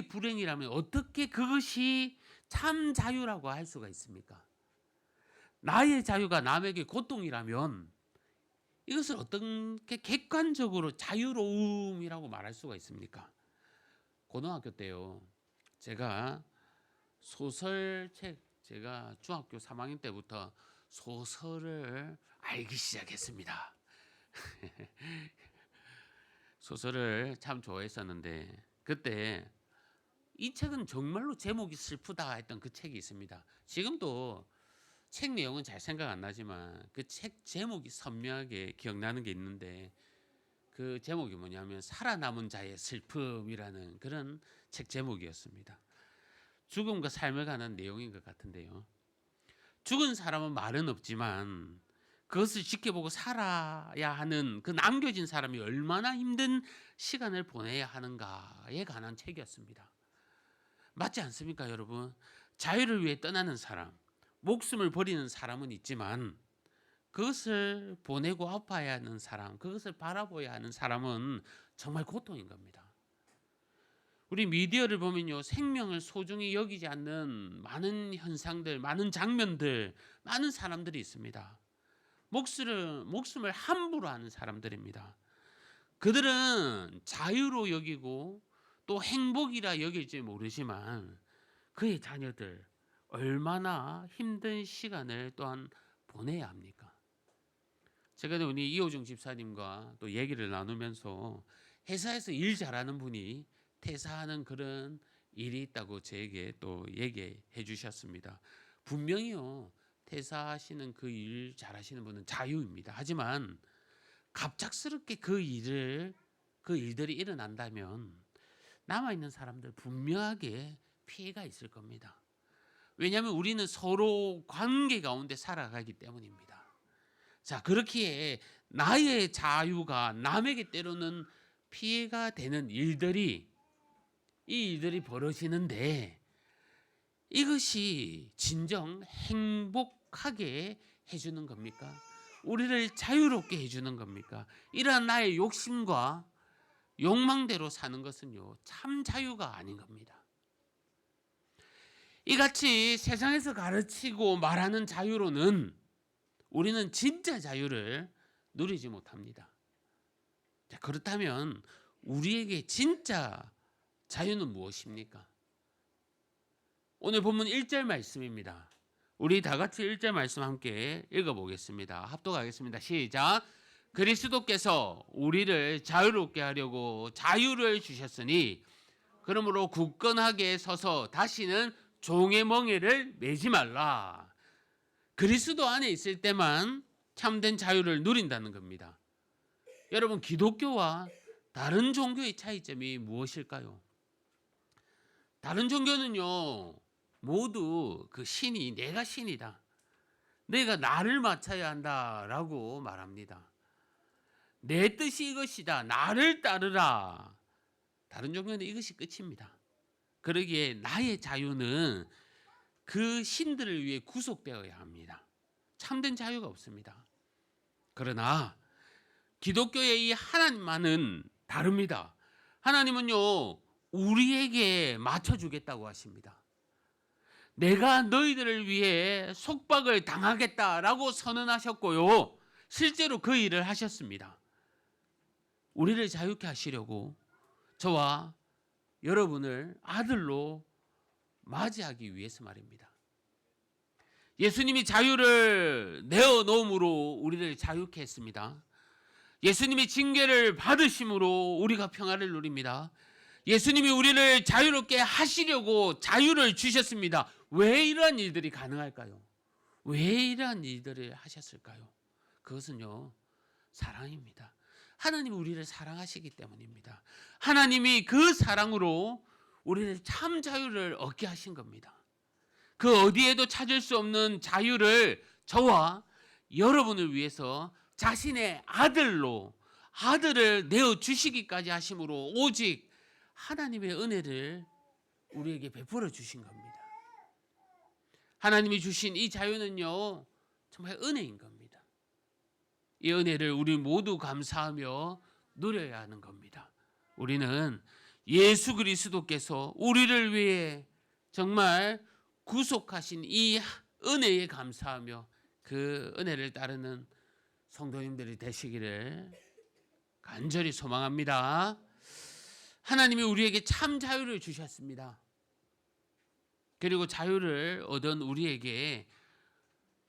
불행이라면 어떻게 그것이 참 자유라고 할 수가 있습니까? 나의 자유가 남에게 고통이라면 이것을 어떻게 객관적으로 자유로움이라고 말할 수가 있습니까? 고등학교 때요, 제가 소설책, 제가 중학교 3학년 때부터 소설을 알기 시작했습니다. 소설을 참 좋아했었는데 그때 이 책은 정말로 제목이 슬프다 했던 그 책이 있습니다. 지금도 책 내용은 잘 생각 안 나지만 그 책 제목이 선명하게 기억나는 게 있는데, 그 제목이 뭐냐면 살아남은 자의 슬픔이라는 그런 책 제목이었습니다. 죽음과 삶을 가는 내용인 것 같은데요, 죽은 사람은 말은 없지만 그것을 지켜보고 살아야 하는 그 남겨진 사람이 얼마나 힘든 시간을 보내야 하는가에 관한 책이었습니다. 맞지 않습니까, 여러분? 자유를 위해 떠나는 사람, 목숨을 버리는 사람은 있지만 그것을 보내고 아파야 하는 사람, 그것을 바라보아야 하는 사람은 정말 고통인 겁니다. 우리 미디어를 보면요, 생명을 소중히 여기지 않는 많은 현상들, 많은 장면들, 많은 사람들이 있습니다. 목숨을 함부로 하는 사람들입니다. 그들은 자유로 여기고 또 행복이라 여길지 모르지만 그의 자녀들 얼마나 힘든 시간을 또한 보내야 합니까? 제가 우리 이호중 집사님과 또 얘기를 나누면서 회사에서 일 잘하는 분이 퇴사하는 그런 일이 있다고 저에게 또 얘기해 주셨습니다. 분명히요, 퇴사하시는 그 일 잘하시는 분은 자유입니다. 하지만 갑작스럽게 그 일들이 일어난다면 남아있는 사람들 분명하게 피해가 있을 겁니다. 왜냐하면 우리는 서로 관계 가운데 살아가기 때문입니다. 자, 그렇기에 나의 자유가 남에게 때로는 피해가 되는 이 일들이 벌어지는데 이것이 진정 행복하게 해주는 겁니까? 우리를 자유롭게 해주는 겁니까? 이러한 나의 욕심과 욕망대로 사는 것은요, 참 자유가 아닌 겁니다. 이같이 세상에서 가르치고 말하는 자유로는 우리는 진짜 자유를 누리지 못합니다. 자, 그렇다면 우리에게 진짜 자유는 무엇입니까? 오늘 본문 1절 말씀입니다. 우리 다 같이 1절 말씀 함께 읽어보겠습니다. 합독하겠습니다. 시작. 그리스도께서 우리를 자유롭게 하려고 자유를 주셨으니 그러므로 굳건하게 서서 다시는 종의 멍에를 매지 말라. 그리스도 안에 있을 때만 참된 자유를 누린다는 겁니다. 여러분, 기독교와 다른 종교의 차이점이 무엇일까요? 다른 종교는요, 모두 그 신이 내가 신이다, 내가 나를 맡아야 한다라고 말합니다. 내 뜻이 이것이다, 나를 따르라. 다른 종교는 이것이 끝입니다. 그러기에 나의 자유는 그 신들을 위해 구속되어야 합니다. 참된 자유가 없습니다. 그러나 기독교의 이 하나님만은 다릅니다. 하나님은요, 우리에게 맞춰주겠다고 하십니다. 내가 너희들을 위해 속박을 당하겠다라고 선언하셨고요, 실제로 그 일을 하셨습니다. 우리를 자유케 하시려고 저와 여러분을 아들로 맞이하기 위해서 말입니다. 예수님이 자유를 내어놓음으로 우리를 자유케 했습니다. 예수님이 징계를 받으심으로 우리가 평화를 누립니다. 예수님이 우리를 자유롭게 하시려고 자유를 주셨습니다. 왜 이러한 일들이 가능할까요? 왜 이러한 일들을 하셨을까요? 그것은요, 사랑입니다. 하나님이 우리를 사랑하시기 때문입니다. 하나님이 그 사랑으로 우리를 참 자유를 얻게 하신 겁니다. 그 어디에도 찾을 수 없는 자유를 저와 여러분을 위해서 자신의 아들을 내어주시기까지 하심으로 오직 하나님의 은혜를 우리에게 베풀어 주신 겁니다. 하나님이 주신 이 자유는요, 정말 은혜인 겁니다. 이 은혜를 우리 모두 감사하며 누려야 하는 겁니다. 우리는 예수 그리스도께서 우리를 위해 정말 구속하신 이 은혜에 감사하며 그 은혜를 따르는 성도님들이 되시기를 간절히 소망합니다. 하나님이 우리에게 참 자유를 주셨습니다. 그리고 자유를 얻은 우리에게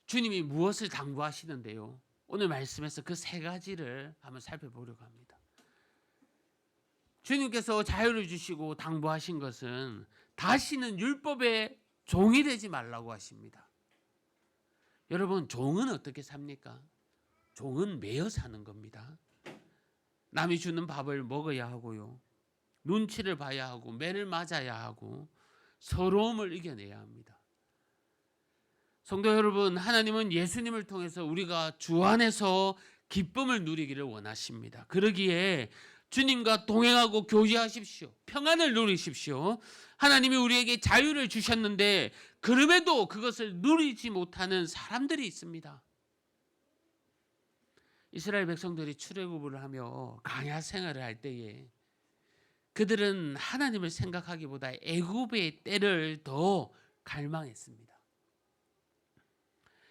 주님이 무엇을 당부하시는데요? 오늘 말씀에서 그 세 가지를 한번 살펴보려고 합니다. 주님께서 자유를 주시고 당부하신 것은 다시는 율법의 종이 되지 말라고 하십니다. 여러분, 종은 어떻게 삽니까? 종은 매여 사는 겁니다. 남이 주는 밥을 먹어야 하고요, 눈치를 봐야 하고, 매를 맞아야 하고, 서러움을 이겨내야 합니다. 성도 여러분, 하나님은 예수님을 통해서 우리가 주 안에서 기쁨을 누리기를 원하십니다. 그러기에 주님과 동행하고 교제하십시오. 평안을 누리십시오. 하나님이 우리에게 자유를 주셨는데 그럼에도 그것을 누리지 못하는 사람들이 있습니다. 이스라엘 백성들이 출애굽을 하며 광야 생활을 할 때에 그들은 하나님을 생각하기보다 애굽의 때를 더 갈망했습니다.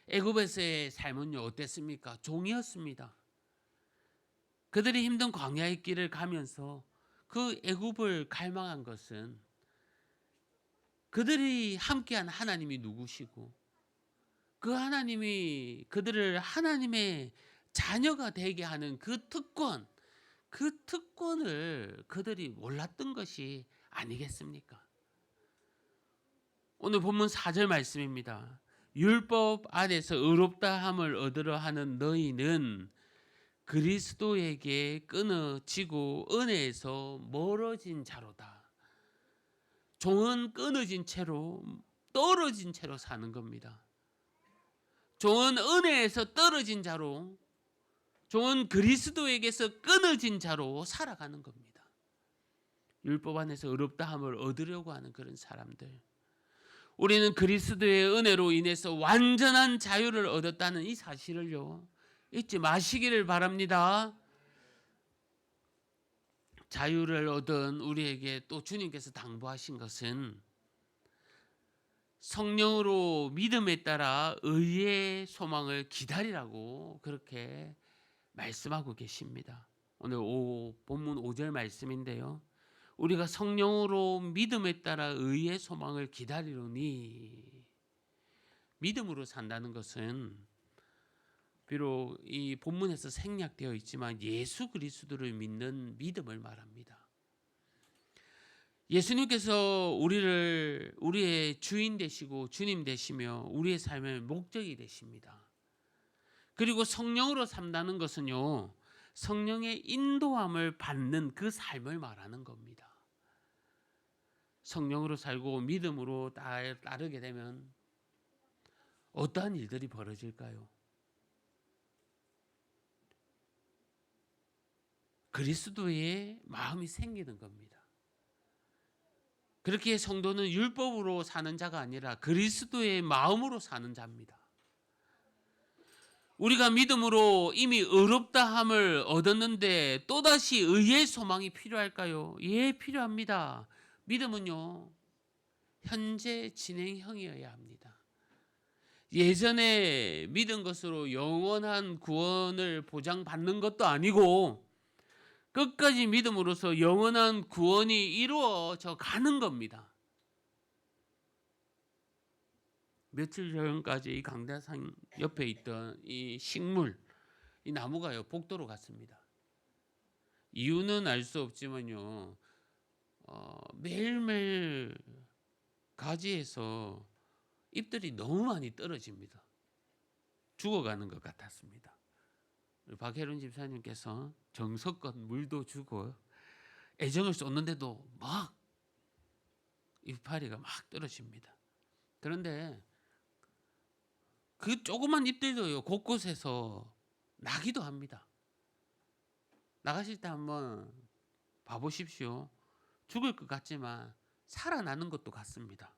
애굽에서의 삶은요, 어땠습니까? 종이었습니다. 그들이 힘든 광야의 길을 가면서 그 애굽을 갈망한 것은 그들이 함께한 하나님이 누구시고, 그 하나님이 그들을 하나님의 자녀가 되게 하는 그 특권을 그들이 몰랐던 것이 아니겠습니까? 오늘 본문 4절 말씀입니다. 율법 안에서 의롭다함을 얻으려 하는 너희는 그리스도에게 끊어지고 은혜에서 멀어진 자로다. 종은 끊어진 채로, 떨어진 채로 사는 겁니다. 종은 은혜에서 떨어진 자로, 종은 그리스도에게서 끊어진 자로 살아가는 겁니다. 율법 안에서 의롭다함을 얻으려고 하는 그런 사람들. 우리는 그리스도의 은혜로 인해서 완전한 자유를 얻었다는 이 사실을요, 잊지 마시기를 바랍니다. 자유를 얻은 우리에게 또 주님께서 당부하신 것은 성령으로 믿음에 따라 의의 소망을 기다리라고 그렇게 말씀하고 계십니다. 오늘 본문 5절 말씀인데요, 우리가 성령으로 믿음에 따라 의의 소망을 기다리노니, 믿음으로 산다는 것은 비록 이 본문에서 생략되어 있지만 예수 그리스도를 믿는 믿음을 말합니다. 예수님께서 우리의 주인 되시고 주님 되시며 우리의 삶의 목적이 되십니다. 그리고 성령으로 산다는 것은요, 성령의 인도함을 받는 그 삶을 말하는 겁니다. 성령으로 살고 믿음으로 따르게 되면 어떠한 일들이 벌어질까요? 그리스도의 마음이 생기는 겁니다. 그렇게 성도는 율법으로 사는 자가 아니라 그리스도의 마음으로 사는 자입니다. 우리가 믿음으로 이미 의롭다함을 얻었는데 또다시 의의 소망이 필요할까요? 예, 필요합니다. 믿음은요, 현재 진행형이어야 합니다. 예전에 믿은 것으로 영원한 구원을 보장받는 것도 아니고 끝까지 믿음으로써 영원한 구원이 이루어져 가는 겁니다. 며칠 전까지 이 강대상 옆에 있던 이 식물, 이 나무가요 복도로 갔습니다. 이유는 알 수 없지만요, 매일매일 가지에서 잎들이 너무 많이 떨어집니다. 죽어가는 것 같았습니다. 박혜론 집사님께서 정성껏 물도 주고 애정을 쏟는데도 막 이파리가 막 떨어집니다. 그런데 그 조그만 잎들도요 곳곳에서 나기도 합니다. 나가실 때 한번 봐보십시오. 죽을 것 같지만 살아나는 것도 같습니다.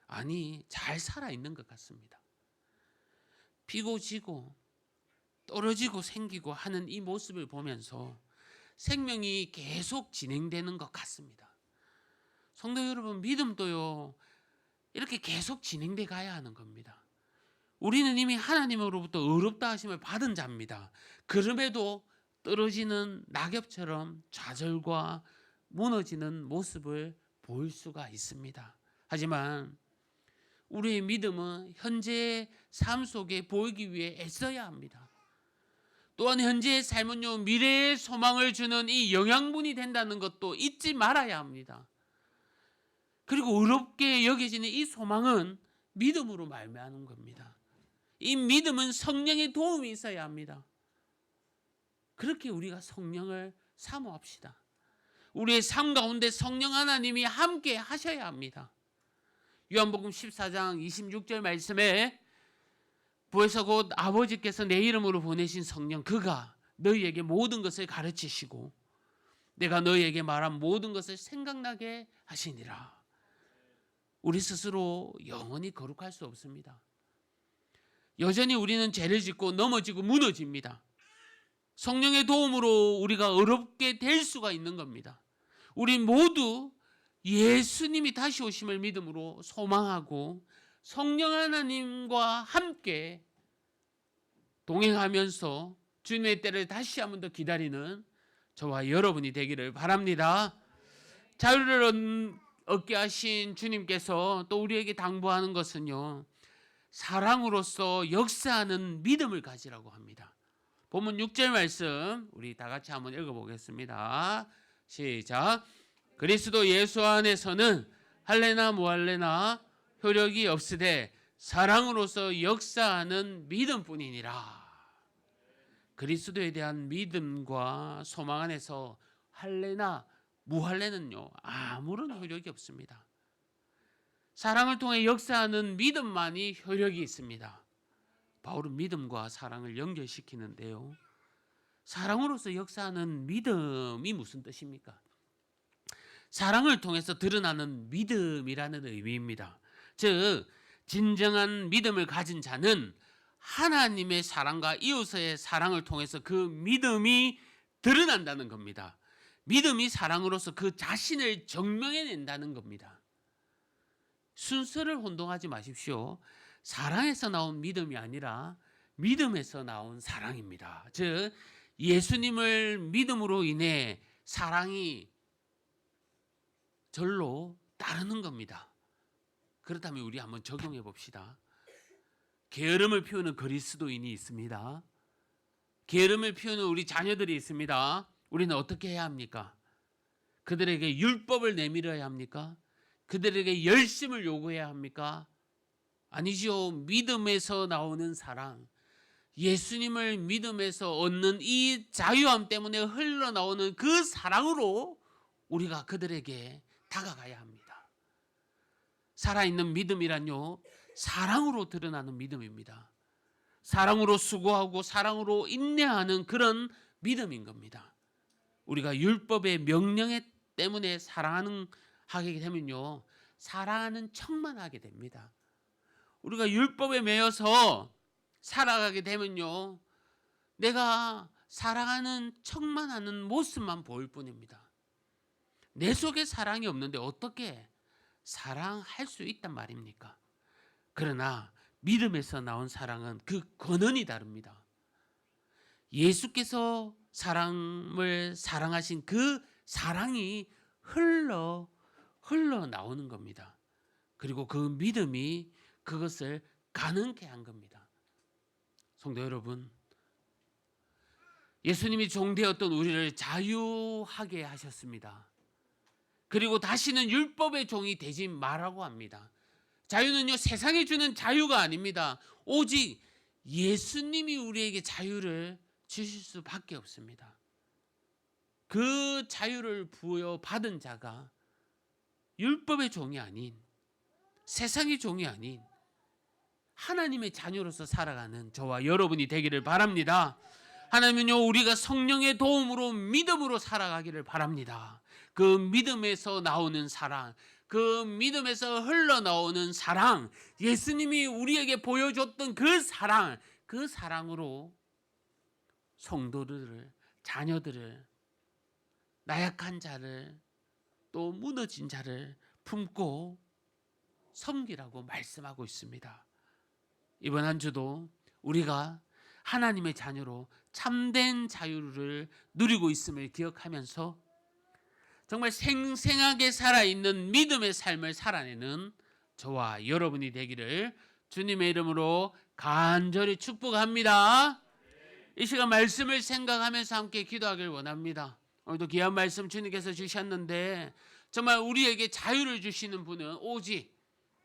아니, 잘 살아있는 것 같습니다. 피고 지고 떨어지고 생기고 하는 이 모습을 보면서 생명이 계속 진행되는 것 같습니다. 성도 여러분, 믿음도요 이렇게 계속 진행돼 가야 하는 겁니다. 우리는 이미 하나님으로부터 의롭다 하심을 받은 자입니다. 그럼에도 떨어지는 낙엽처럼 좌절과 무너지는 모습을 보일 수가 있습니다. 하지만 우리의 믿음은 현재의 삶 속에 보이기 위해 애써야 합니다. 또한 현재의 삶은요 미래의 소망을 주는 이 영양분이 된다는 것도 잊지 말아야 합니다. 그리고 의롭게 여겨지는 이 소망은 믿음으로 말미암는 겁니다. 이 믿음은 성령의 도움이 있어야 합니다. 그렇게 우리가 성령을 사모합시다. 우리의 삶 가운데 성령 하나님이 함께 하셔야 합니다. 요한복음 14장 26절 말씀에 부에서 곧 아버지께서 내 이름으로 보내신 성령, 그가 너희에게 모든 것을 가르치시고 내가 너희에게 말한 모든 것을 생각나게 하시니라. 우리 스스로 영원히 거룩할 수 없습니다. 여전히 우리는 죄를 짓고 넘어지고 무너집니다. 성령의 도움으로 우리가 의롭게 될 수가 있는 겁니다. 우리 모두 예수님이 다시 오심을 믿음으로 소망하고 성령 하나님과 함께 동행하면서 주님의 때를 다시 한 번 더 기다리는 저와 여러분이 되기를 바랍니다. 자유를 얻게 하신 주님께서 또 우리에게 당부하는 것은요, 사랑으로서 역사하는 믿음을 가지라고 합니다. 본문 6절 말씀 우리 다 같이 한번 읽어보겠습니다. 시작. 그리스도 예수 안에서는 할례나 무할례나 효력이 없으되 사랑으로서 역사하는 믿음뿐이니라. 그리스도에 대한 믿음과 소망 안에서 할례나 무할례는요 아무런 효력이 없습니다. 사랑을 통해 역사하는 믿음만이 효력이 있습니다. 바울은 믿음과 사랑을 연결시키는데요, 사랑으로서 역사하는 믿음이 무슨 뜻입니까? 사랑을 통해서 드러나는 믿음이라는 의미입니다. 즉 진정한 믿음을 가진 자는 하나님의 사랑과 이웃의 사랑을 통해서 그 믿음이 드러난다는 겁니다. 믿음이 사랑으로서 그 자신을 증명해낸다는 겁니다. 순서를 혼동하지 마십시오. 사랑에서 나온 믿음이 아니라 믿음에서 나온 사랑입니다. 즉 예수님을 믿음으로 인해 사랑이 절로 따르는 겁니다. 그렇다면 우리 한번 적용해 봅시다. 게으름을 피우는 그리스도인이 있습니다. 게으름을 피우는 우리 자녀들이 있습니다. 우리는 어떻게 해야 합니까? 그들에게 율법을 내밀어야 합니까? 그들에게 열심을 요구해야 합니까? 아니죠. 믿음에서 나오는 사랑, 예수님을 믿음에서 얻는 이 자유함 때문에 흘러나오는 그 사랑으로 우리가 그들에게 다가가야 합니다. 살아있는 믿음이란요 사랑으로 드러나는 믿음입니다. 사랑으로 수고하고 사랑으로 인내하는 그런 믿음인 겁니다. 우리가 율법의 명령 때문에 하게 되면요 사랑하는 척만 하게 됩니다. 우리가 율법에 매여서 살아가게 되면요 내가 사랑하는 척만 하는 모습만 보일 뿐입니다. 내 속에 사랑이 없는데 어떻게 사랑할 수 있단 말입니까? 그러나 믿음에서 나온 사랑은 그 근원이 다릅니다. 예수께서 사람을 사랑하신 그 사랑이 흘러 나오는 겁니다. 그리고 그 믿음이 그것을 가능케 한 겁니다. 성도 여러분, 예수님이 종되었던 우리를 자유하게 하셨습니다. 그리고 다시는 율법의 종이 되지 말라고 합니다. 자유는요, 세상이 주는 자유가 아닙니다. 오직 예수님이 우리에게 자유를 주실 수밖에 없습니다. 그 자유를 부여받은 자가 율법의 종이 아닌, 세상의 종이 아닌 하나님의 자녀로서 살아가는 저와 여러분이 되기를 바랍니다. 하나님은요, 우리가 성령의 도움으로 믿음으로 살아가기를 바랍니다. 그 믿음에서 나오는 사랑, 그 믿음에서 흘러나오는 사랑, 예수님이 우리에게 보여줬던 그 사랑, 그 사랑으로 성도들을, 자녀들을, 나약한 자를, 또 무너진 자를 품고 섬기라고 말씀하고 있습니다. 이번 한 주도 우리가 하나님의 자녀로 참된 자유를 누리고 있음을 기억하면서 정말 생생하게 살아있는 믿음의 삶을 살아내는 저와 여러분이 되기를 주님의 이름으로 간절히 축복합니다. 이 시간 말씀을 생각하면서 함께 기도하길 원합니다. 오늘도 귀한 말씀 주님께서 주셨는데 정말 우리에게 자유를 주시는 분은 오직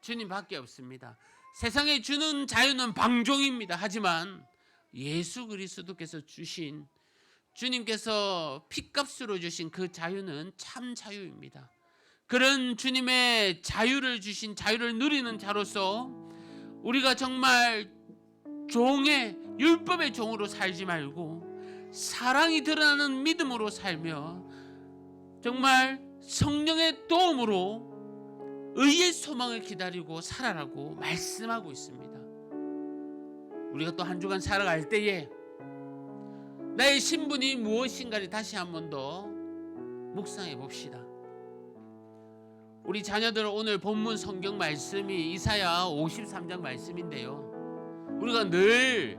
주님밖에 없습니다. 세상에 주는 자유는 방종입니다. 하지만 예수 그리스도께서 주신, 주님께서 핏값으로 주신 그 자유는 참 자유입니다. 그런 주님의 자유를 주신, 자유를 누리는 자로서 우리가 정말 종의, 율법의 종으로 살지 말고 사랑이 드러나는 믿음으로 살며 정말 성령의 도움으로 의의 소망을 기다리고 살아라고 말씀하고 있습니다. 우리가 또 한 주간 살아갈 때에 나의 신분이 무엇인가를 다시 한 번 더 묵상해 봅시다. 우리 자녀들 오늘 본문 성경 말씀이 이사야 53장 말씀인데요, 우리가 늘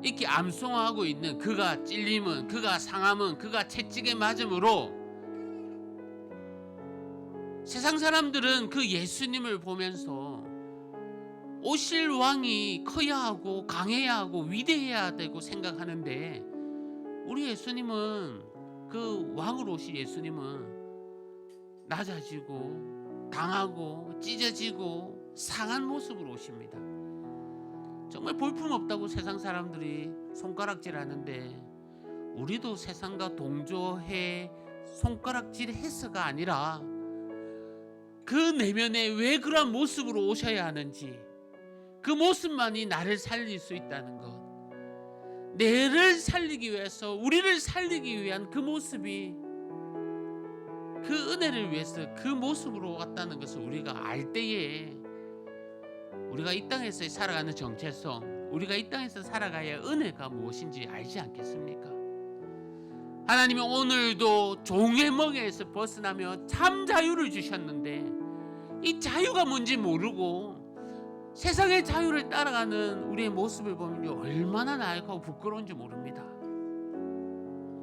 이렇게 암송하고 있는 그가 찔림은, 그가 상함은, 그가 채찍에 맞음으로 세상 사람들은 그 예수님을 보면서 오실 왕이 커야 하고 강해야 하고 위대해야 되고 생각하는데 우리 예수님은, 그 왕으로 오신 예수님은 낮아지고 당하고 찢어지고 상한 모습으로 오십니다. 정말 볼품없다고 세상 사람들이 손가락질하는데 우리도 세상과 동조해 손가락질해서가 아니라 그 내면에 왜 그런 모습으로 오셔야 하는지, 그 모습만이 나를 살릴 수 있다는 것, 내를 살리기 위해서, 우리를 살리기 위한 그 모습이 그 은혜를 위해서 그 모습으로 왔다는 것을 우리가 알 때에 우리가 이 땅에서 살아가는 정체성, 우리가 이 땅에서 살아가야 은혜가 무엇인지 알지 않겠습니까? 하나님은 오늘도 종의 멍에서 벗어나며 참 자유를 주셨는데 이 자유가 뭔지 모르고 세상의 자유를 따라가는 우리의 모습을 보면 얼마나 나약하고 부끄러운지 모릅니다.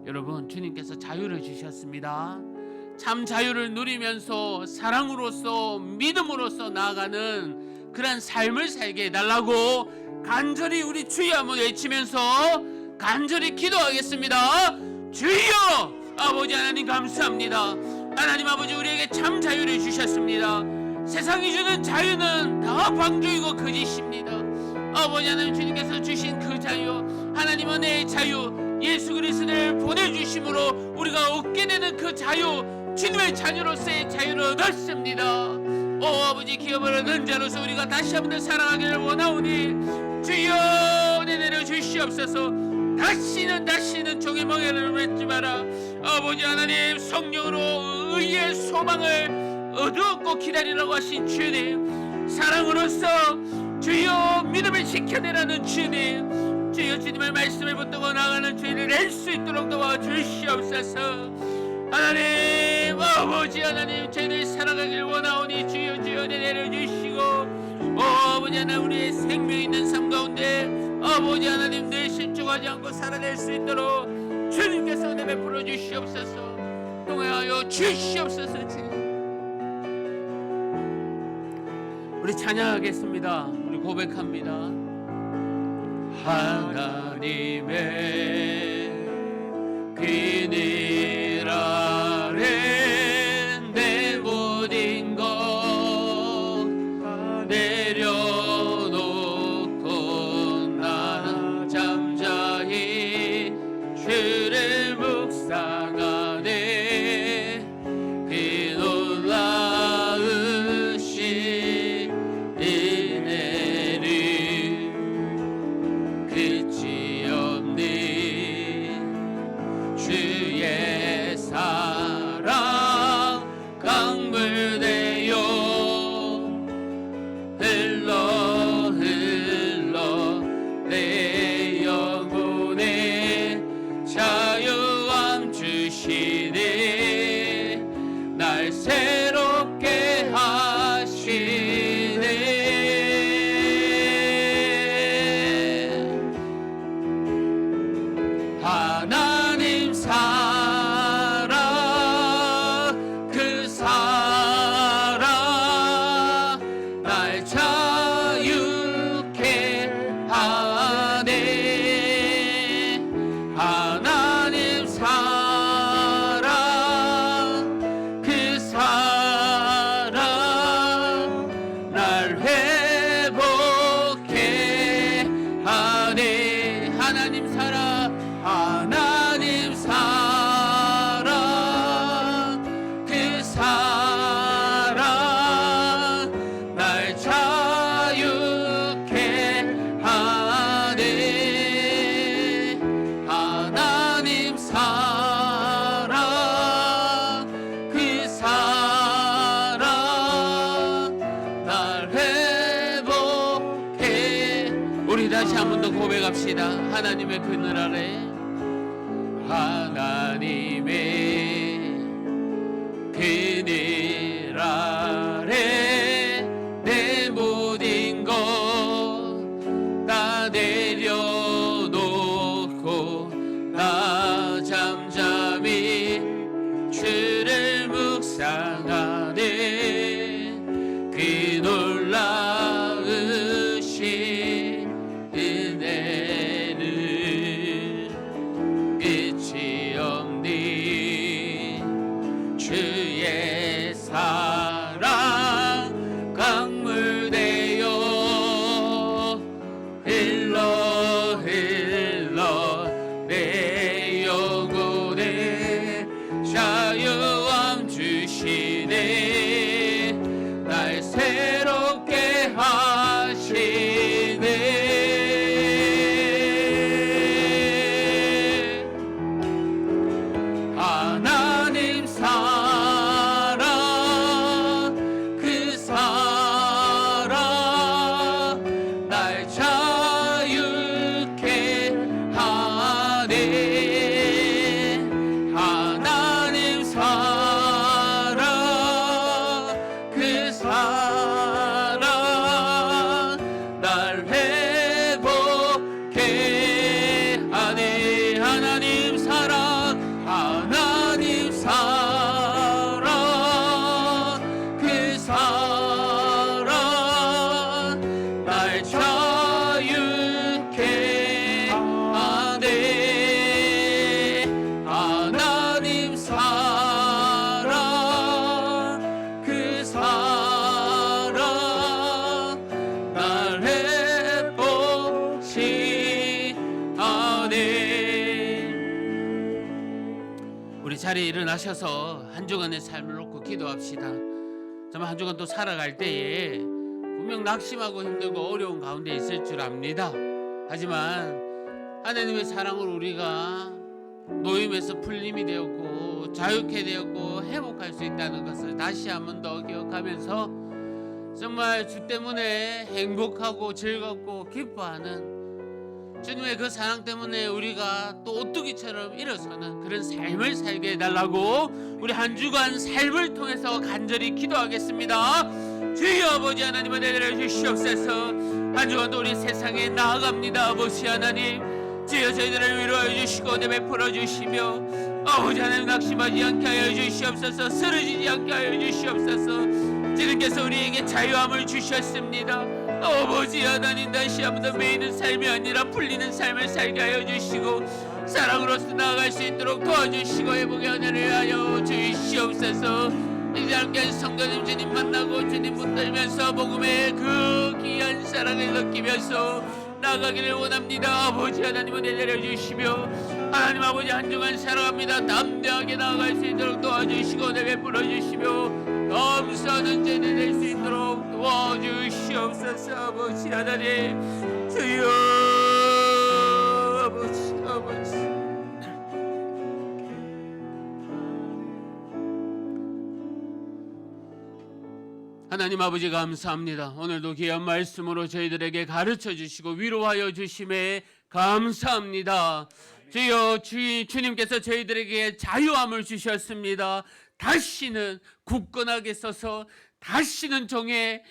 여러분, 주님께서 자유를 주셨습니다. 참 자유를 누리면서 사랑으로서 믿음으로서 나아가는 그런 삶을 살게 해달라고 간절히 우리 주여 한번 외치면서 간절히 기도하겠습니다. 주여! 아버지 하나님 감사합니다. 하나님 아버지, 우리에게 참 자유를 주셨습니다. 세상이 주는 자유는 다 방주이고 거짓입니다. 아버지 하나님, 주님께서 주신 그 자유, 하나님 은혜의 자유, 예수 그리스도를 보내주심으로 우리가 얻게 되는 그 자유, 주님의 자녀로서의 자유를 얻었습니다. 오 아버지, 기업을 얻은 자로서 우리가 다시 한번 살아가기를 원하오니 주여 은혜 내려 주시옵소서. 다시는 종의 멍에를 맺지 마라. 아버지 하나님, 성령으로 의의 소망을 얻었고 기다리라고 하신 주님, 사랑으로서 주여 믿음을 지켜내라는 주님, 주여 주님의 말씀을 붙들고 나가는 주님을 낼 수 있도록 도와주시옵소서. 하나님 아버지 하나님, 저희들 살아가길 원하오니 주여 주여 내려주시고, 아버지 하나님, 우리의 생명 있는 삶 가운데 아버지 하나님 늘 실족하지 않고 살아낼 수 있도록 주님께서 은혜 베풀어 주시옵소서. 동행하여 주시옵소서. 주님, 우리 찬양하겠습니다. 고백합니다. 하나님의 그늘 아래 내 모든 것 내려놓고 나는 잠자히 주를 묵상하네. 그 놀라우신 은혜를 끝이 없는 주의 사랑 강물되어 흘러 흘러 내 영혼에 자유함 주시네. 날 새롭게 하시네. 하나님 사랑 그 사랑 날 자유케 하네. 하나님 사랑 그 사랑 날 회복해 하네. 하나님 사랑 하나님 사랑 그 사랑 날 자유케 하네. 하나님 사랑 그 사랑 날 회복해. 우리 다시 한 번 더 고백합시다. 하나님의 그늘 아래 하나님의 그늘 아래 내 모든 것 다 내려놓고 나 잠잠히 주를 묵상하네. 그 놀라우신 은혜를 끝이 없는 주의 사랑 강물되어 흘러 흘러 내 영혼에 자유함 주시네. 날 새롭게 하시네. 하나님 사랑 그 사랑 날 자유케 하네. 하나님 사랑 그 사랑 날 회복해 하네. 하나님 사랑 하나님 사랑 그 사랑 날 자유케 하네. 하나님 사랑 그 사랑 날 회복시 하네. 우리 자리에 일어나셔서 한 주간의 삶을 놓고 기도합시다. 정말 한 주간 또 살아갈 때에 분명 낙심하고 힘들고 어려운 가운데 있을 줄 압니다. 하지만 하나님의 사랑으로 우리가 노임에서 풀림이 되었고 자유케 되었고 회복할 수 있다는 것을 다시 한 번 더 기억하면서 정말 주 때문에 행복하고 즐겁고 기뻐하는 주님의 그 사랑 때문에 우리가 또 오뚜기처럼 일어서는 그런 삶을 살게 해달라고 우리 한 주간 삶을 통해서 간절히 기도하겠습니다. 주여 아버지 하나님을 내려 주시옵소서. 한 주간도 우리 세상에 나아갑니다. 아버지 하나님, 주여 저희들을 위로하여 주시고 내 베풀어 주시며 아버지 하나님 낙심하지 않게 하여 주시옵소서. 쓰러지지 않게 하여 주시옵소서. 주님께서 우리에게 자유함을 주셨습니다. 아버지 하나님, 다시 한번 매이는 삶이 아니라 풀리는 삶을 살게 하여 주시고 사랑으로서 나아갈 수 있도록 도와주시고 회복의 은혜를 하여 주시옵소서. 이제 함께 성도님 주님 만나고 주님 붙들면서 복음의 그 귀한 사랑을 느끼면서 나가기를 원합니다. 아버지 하나님 은혜 내려주시며 하나님 아버지 한 주간 살아갑니다. 담대하게 나아갈 수 있도록 도와주시고 은혜 베풀어 주시며 감사하는 죄를 낼 수 있도록 도와주시옵소서. 아버지 하나님 주여 아버지 하나님 아버지 감사합니다. 오늘도 귀한 말씀으로 저희들에게 가르쳐 주시고 위로하여 주심에 감사합니다. 주여 주님께서 저희들에게 자유함을 주셨습니다. 다시는 굳건하게 서서 다시는 종의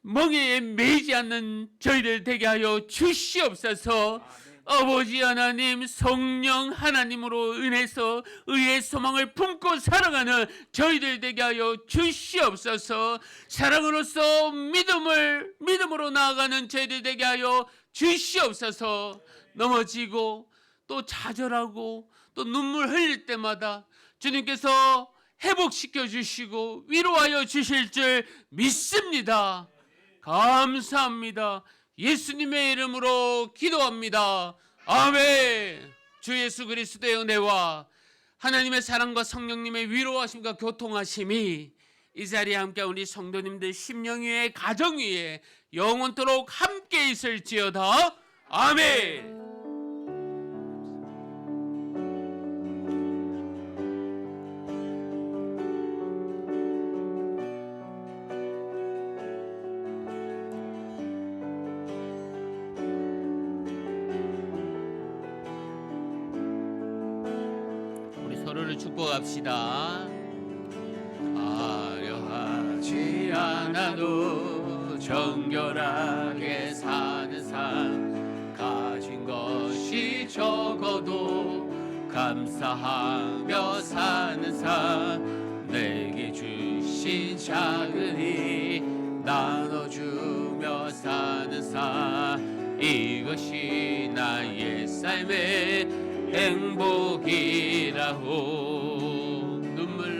멍에에 매이지 않는 저희들 되게 하여 주시옵소서. 아버지 하나님, 성령 하나님으로 인해서 의의 소망을 품고 살아가는 저희들 되게 하여 주시옵소서. 사랑으로서 믿음으로 나아가는 저희들 되게 하여 주시옵소서. 넘어지고 또 좌절하고 또 눈물 흘릴 때마다 주님께서 회복시켜 주시고 위로하여 주실 줄 믿습니다. 감사합니다. 예수님의 이름으로 기도합니다. 아멘. 주 예수 그리스도의 은혜와 하나님의 사랑과 성령님의 위로하심과 교통하심이 이 자리에 함께 우리 성도님들 심령 위에 가정 위에 영원토록 함께 있을지어다. 아멘. 서로를 축복합시다. 화려하지 않아도 정결하게 사는 삶, 가진 것이 적어도 감사하며 사는 삶, 내게 주신 작은 일 나눠주며 사는 삶, 이것이 나의 삶의 행복이라고. 눈물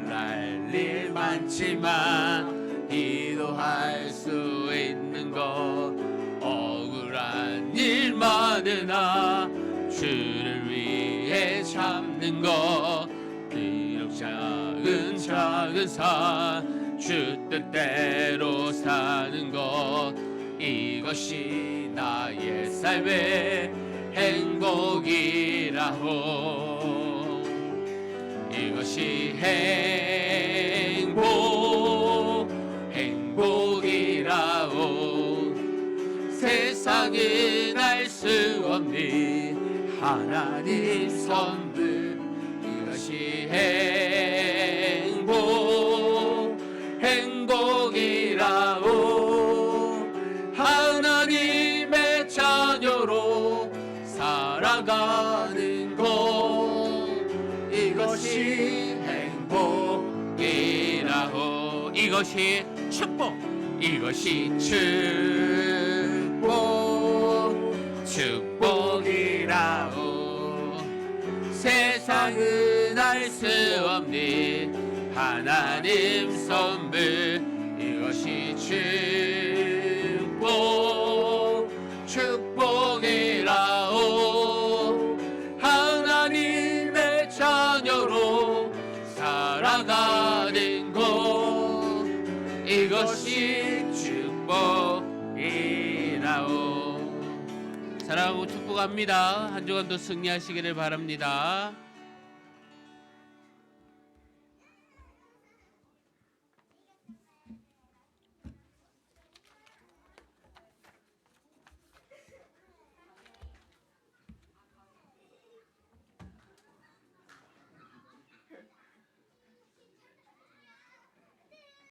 날 일 많지만 기도할 수 있는 것, 억울한 일 많으나 주를 위해 참는 것, 비록 작은 삶 주 뜻대로 사는 것, 이것이 나의 삶의 행복이라고. 이것이 행복이라고. 세상은 알 수 없는 하나님 선물, 이것이 행복이라고. 하나님의 자녀로 살아가는 것, 이것이 행복이라고. 이것이 축복, 이것이 축복이라고. 세상은 알 수 없는 하나님 선물, 이것이 축복이라고. 하나님의 자녀로 살아가는 것, 이것이 축복이라고. 사랑하고 축복합니다. 한 주간도 승리하시기를 바랍니다.